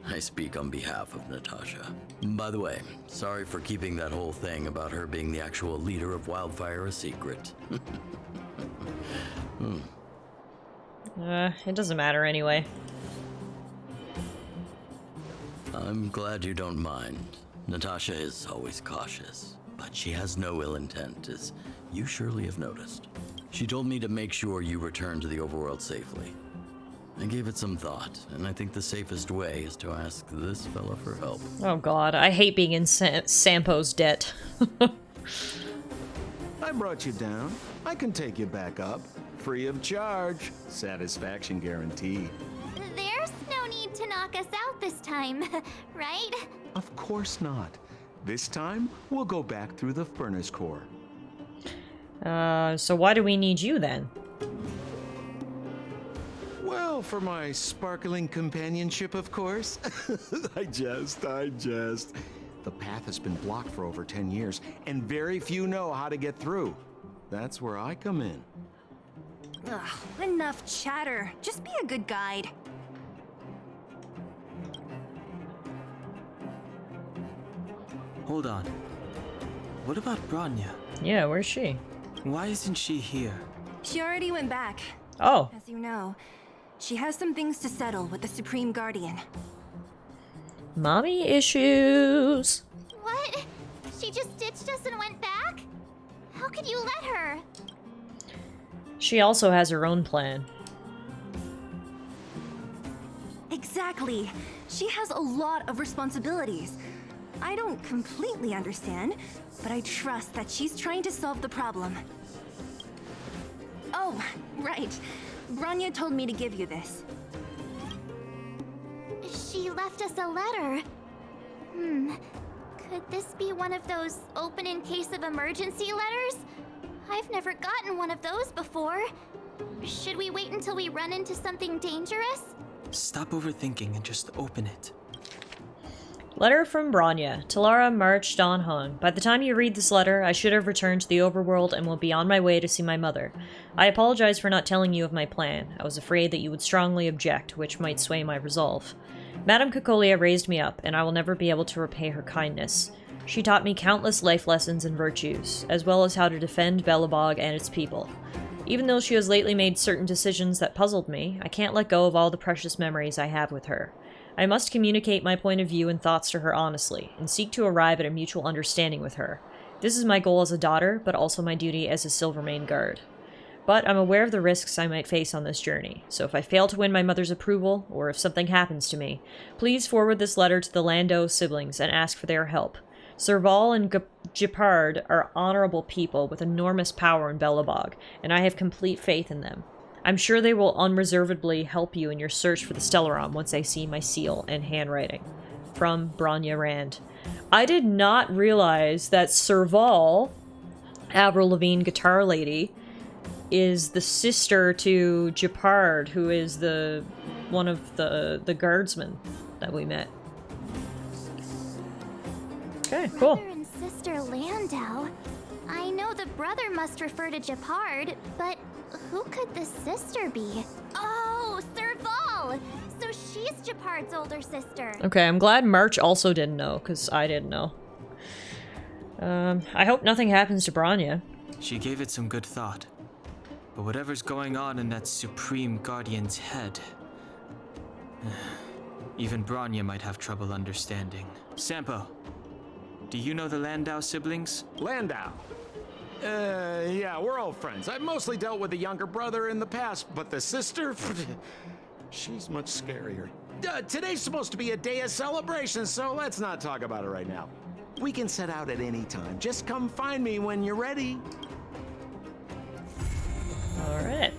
I speak on behalf of Natasha. By the way, sorry for keeping that whole thing about her being the actual leader of Wildfire a secret.
It doesn't matter anyway.
I'm glad you don't mind. Natasha is always cautious, but she has no ill intent, as you surely have noticed. She told me to make sure you return to the overworld safely. I gave it some thought, and I think the safest way is to ask this fella for help.
Oh god, I hate being in Sampo's debt.
I brought you down. I can take you back up. Free of charge. Satisfaction guaranteed.
There's no need to knock us out this time, right?
Of course not. This time, we'll go back through the furnace core.
So why do we need you then?
Well, for my sparkling companionship, of course. I jest. The path has been blocked for over 10 years, and very few know how to get through. That's where I come in.
Ugh, enough chatter. Just be a good guide.
Hold on. What about Branya?
Yeah, where's she?
Why isn't she here?
She already went back.
Oh.
As you know, she has some things to settle with the Supreme Guardian.
Mommy issues.
What? She just ditched us and went back? How could you let her?
She also has her own plan.
Exactly. She has a lot of responsibilities. I don't completely understand, but I trust that she's trying to solve the problem. Oh, right. Branya told me to give you this.
She left us a letter. Could this be one of those open in case of emergency letters? I've never gotten one of those before. Should we wait until we run into something dangerous?
Stop overthinking and just open it.
Letter from Branya. Tallara, March, Dawn Hung. By the time you read this letter, I should have returned to the overworld and will be on my way to see my mother. I apologize for not telling you of my plan. I was afraid that you would strongly object, which might sway my resolve. Madame Cocolia raised me up, and I will never be able to repay her kindness. She taught me countless life lessons and virtues, as well as how to defend Belobog and its people. Even though she has lately made certain decisions that puzzled me, I can't let go of all the precious memories I have with her. I must communicate my point of view and thoughts to her honestly, and seek to arrive at a mutual understanding with her. This is my goal as a daughter, but also my duty as a Silvermane guard. But I'm aware of the risks I might face on this journey, so if I fail to win my mother's approval, or if something happens to me, please forward this letter to the Lando siblings and ask for their help. Serval and Gepard are honorable people with enormous power in Belobog, and I have complete faith in them. I'm sure they will unreservedly help you in your search for the Stellaron once they see my seal and handwriting. From Branya Rand. I did not realize that Serval, Avril Lavigne guitar lady, is the sister to Jeopard, who is one of the guardsmen that we met. Okay, cool.
Brother and sister Landau. I know the brother must refer to Jeopard, but who could the sister be? Oh, Serval! So she's Jeopard's older sister.
Okay, I'm glad March also didn't know, because I didn't know. I hope nothing happens to Branya.
She gave it some good thought. But whatever's going on in that Supreme Guardian's head, even Branya might have trouble understanding. Sampo, do you know the Landau siblings?
Landau? Yeah, we're old friends. I've mostly dealt with the younger brother in the past, but the sister? She's much scarier. Today's supposed to be a day of celebration, so let's not talk about it right now. We can set out at any time. Just come find me when you're ready.
Alright.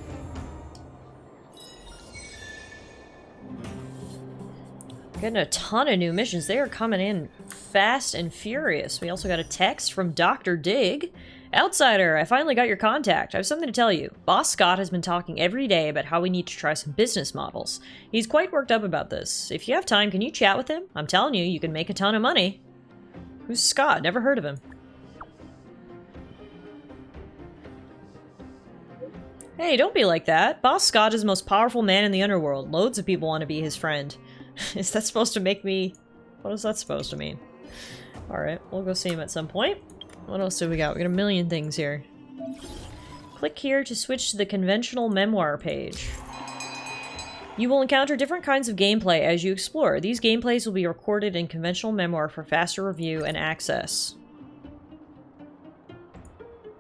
Getting a ton of new missions. They are coming in fast and furious. We also got a text from Dr. Dig. Outsider, I finally got your contact. I have something to tell you. Boss Scott has been talking every day about how we need to try some business models. He's quite worked up about this. If you have time, can you chat with him? I'm telling you, you can make a ton of money. Who's Scott? Never heard of him. Hey, don't be like that. Boss Scott is the most powerful man in the underworld. Loads of people want to be his friend. Is that supposed to make me... What is that supposed to mean? Alright, we'll go see him at some point. What else do we got? We got a million things here. Click here to switch to the conventional memoir page. You will encounter different kinds of gameplay as you explore. These gameplays will be recorded in conventional memoir for faster review and access.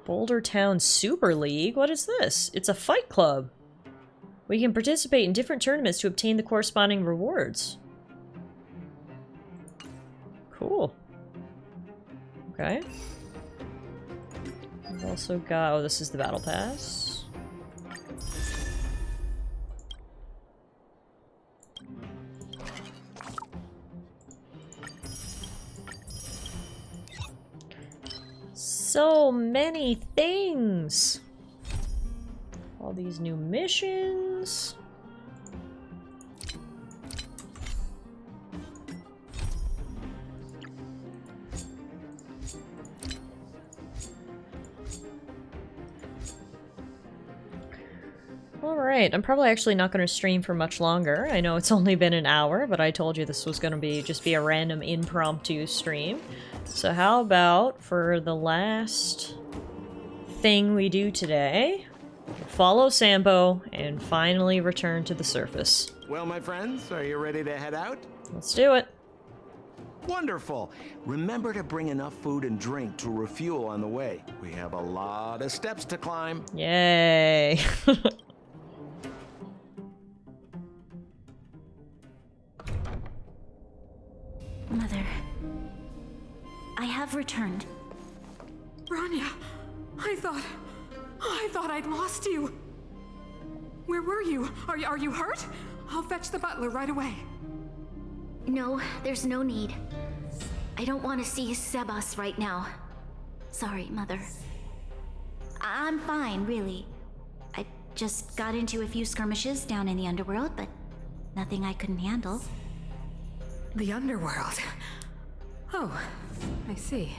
Boulder Town Super League? What is this? It's a fight club. We can participate in different tournaments to obtain the corresponding rewards. Cool. Okay. We've also got... Oh, this is the battle pass. So many things! All these new missions. Alright, I'm probably actually not going to stream for much longer. I know it's only been an hour, but I told you this was going to just be a random impromptu stream. So how about for the last thing we do today, follow Sampo and finally return to the surface.
Well, my friends, are you ready to head out?
Let's do it.
Wonderful. Remember to bring enough food and drink to refuel on the way. We have a lot of steps to climb.
Yay.
Mother, I have returned.
Branya, I thought I'd lost you. Where were you? Are you hurt? I'll fetch the butler right away.
No, there's no need. I don't want to see Sebas right now. Sorry, Mother. I'm fine, really. I just got into a few skirmishes down in the underworld, but nothing I couldn't handle.
The underworld. Oh, I see.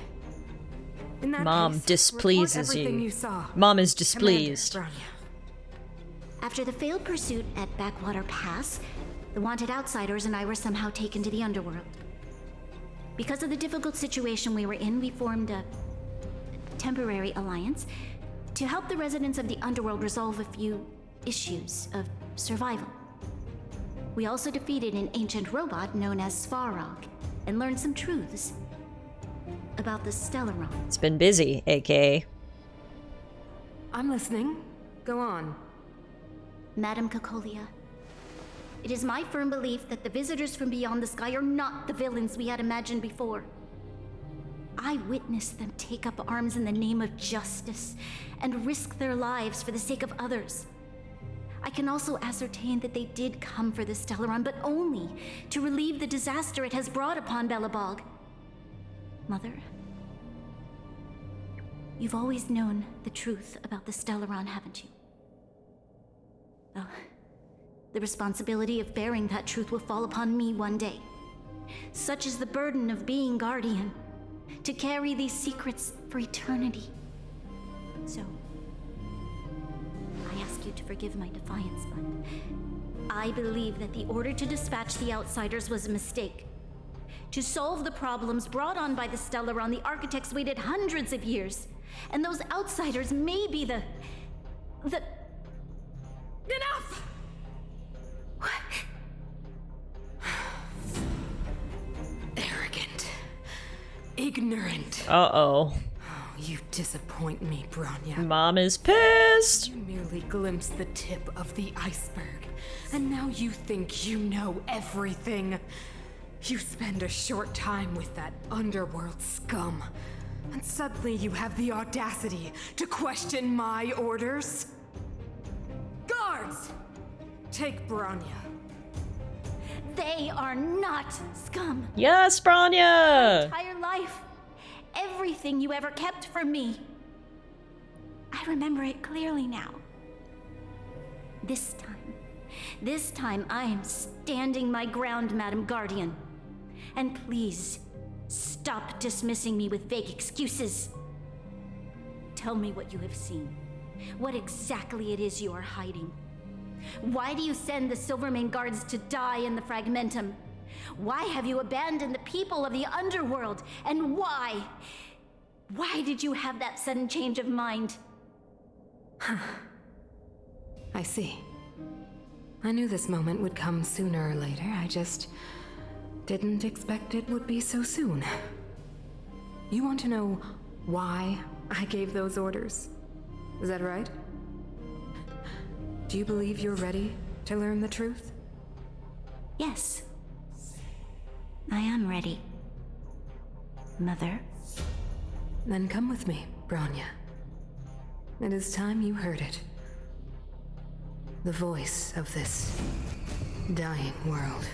In that
Mom
case,
displeases
report everything
you.
you saw.
Mom is displeased.
Commander Branya.
After the failed pursuit at Backwater Pass, the wanted outsiders and I were somehow taken to the underworld. Because of the difficult situation we were in, we formed a temporary alliance to help the residents of the underworld resolve a few issues of survival. We also defeated an ancient robot known as Svarog and learned some truths about the Stellaron.
It's been busy, aka.
I'm listening. Go on.
Madam Cocolia, it is my firm belief that the visitors from beyond the sky are not the villains we had imagined before. I witnessed them take up arms in the name of justice and risk their lives for the sake of others. I can also ascertain that they did come for the Stellaron, but only to relieve the disaster it has brought upon Belobog. Mother, you've always known the truth about the Stellaron, haven't you? Well, the responsibility of bearing that truth will fall upon me one day. Such is the burden of being guardian, to carry these secrets for eternity. So, I ask you to forgive my defiance, but I believe that the order to dispatch the outsiders was a mistake. To solve the problems brought on by the Stellaron, the architects waited hundreds of years, and those outsiders may be the...
Enough!
What?
Arrogant. Ignorant.
Uh-oh.
Oh, you disappoint me, Bronya.
Mom is pissed!
You merely glimpsed the tip of the iceberg, and now you think you know everything. You spend a short time with that underworld scum, and suddenly you have the audacity to question my orders? Guards! Take Bronya.
They are not scum.
Yes, Bronya!
Entire life. Everything you ever kept from me. I remember it clearly now. This time I am standing my ground, Madam Guardian. And please, stop dismissing me with vague excuses. Tell me what you have seen. What exactly it is you are hiding. Why do you send the Silvermane guards to die in the Fragmentum? Why have you abandoned the people of the underworld? And why? Why did you have that sudden change of mind?
I see. I knew this moment would come sooner or later. I just didn't expect it would be so soon. You want to know why I gave those orders? Is that right? Do you believe you're ready to learn the truth?
Yes. I am ready. Mother?
Then come with me, Bronya. It is time you heard it. The voice of this dying world.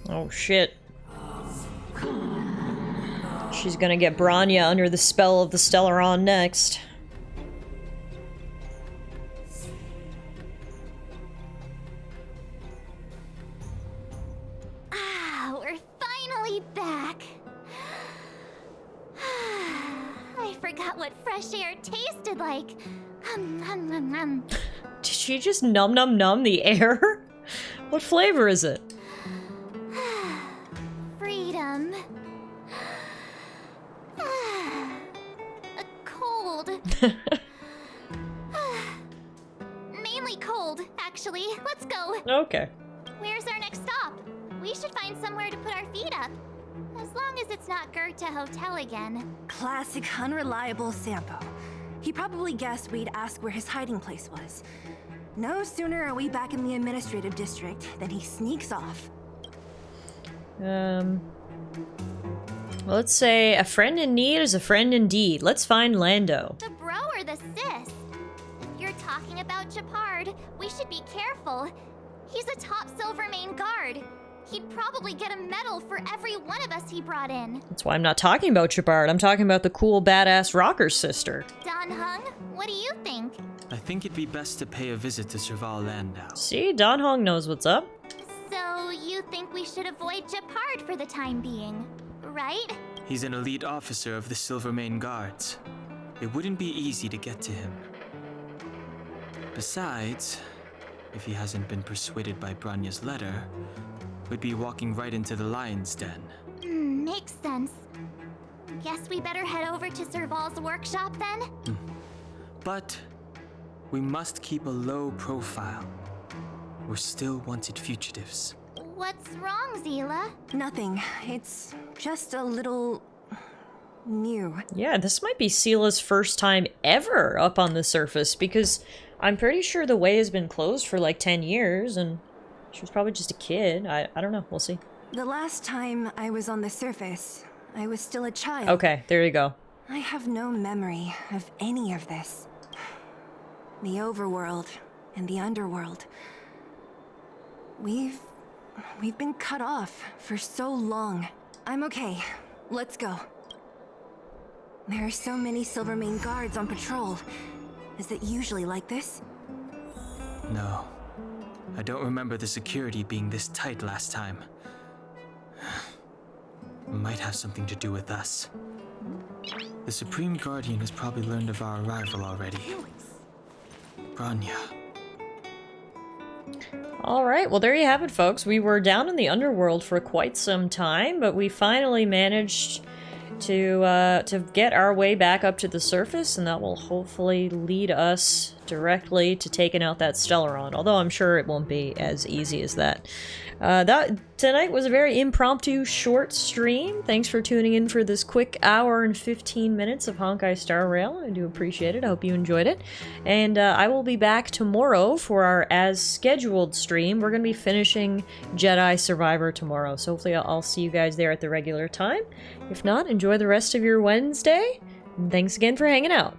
Oh shit. She's gonna get Bronya under the spell of the Stellaron next.
Ah, we're finally back. I forgot what fresh air tasted like.
Did she just num the air? What flavor is it?
Freedom. Cold. Mainly cold, actually. Let's go.
Okay.
Where's our next stop? We should find somewhere to put our feet up. As long as it's not Goethe Hotel again.
Classic unreliable Sampo. He probably guessed we'd ask where his hiding place was. No sooner are we back in the administrative district than he sneaks off.
Well, let's say a friend in need is a friend indeed. Let's find Lando.
The bro or the sis? If you're talking about Japard, we should be careful. He's a top Silvermane guard. He'd probably get a medal for every one of us he brought in.
That's why I'm not talking about Japard. I'm talking about the cool, badass rocker sister.
Don Hung, what do you think?
I think it'd be best to pay a visit to Serval Landau.
See, Don Hong knows what's up.
So you think we should avoid Japard for the time being, right?
He's an elite officer of the Silvermane Guards. It wouldn't be easy to get to him. Besides, if he hasn't been persuaded by Branya's letter, we'd be walking right into the lion's den.
Makes sense. Guess we better head over to Serval's workshop then?
But we must keep a low profile. We're still wanted fugitives.
What's wrong, Zila?
Nothing. It's just a little... new.
Yeah, this might be Sela's first time ever up on the surface, because I'm pretty sure the way has been closed for like 10 years, and she was probably just a kid. I don't know. We'll see.
The last time I was on the surface, I was still a child.
Okay, there you go.
I have no memory of any of this. The overworld, and the underworld. We've been cut off for so long. I'm okay. Let's go. There are so many Silvermane guards on patrol. Is it usually like this?
No. I don't remember the security being this tight last time. Might have something to do with us. The Supreme Guardian has probably learned of our arrival already. Branya.
Alright, well there you have it, folks. We were down in the underworld for quite some time, but we finally managed to get our way back up to the surface, and that will hopefully lead us directly to taking out that Stellaron, although I'm sure it won't be as easy as that. Tonight was a very impromptu, short stream. Thanks for tuning in for this quick hour and 15 minutes of Honkai Star Rail. I do appreciate it. I hope you enjoyed it. And I will be back tomorrow for our as-scheduled stream. We're going to be finishing Jedi Survivor tomorrow, so hopefully I'll see you guys there at the regular time. If not, enjoy the rest of your Wednesday. And thanks again for hanging out.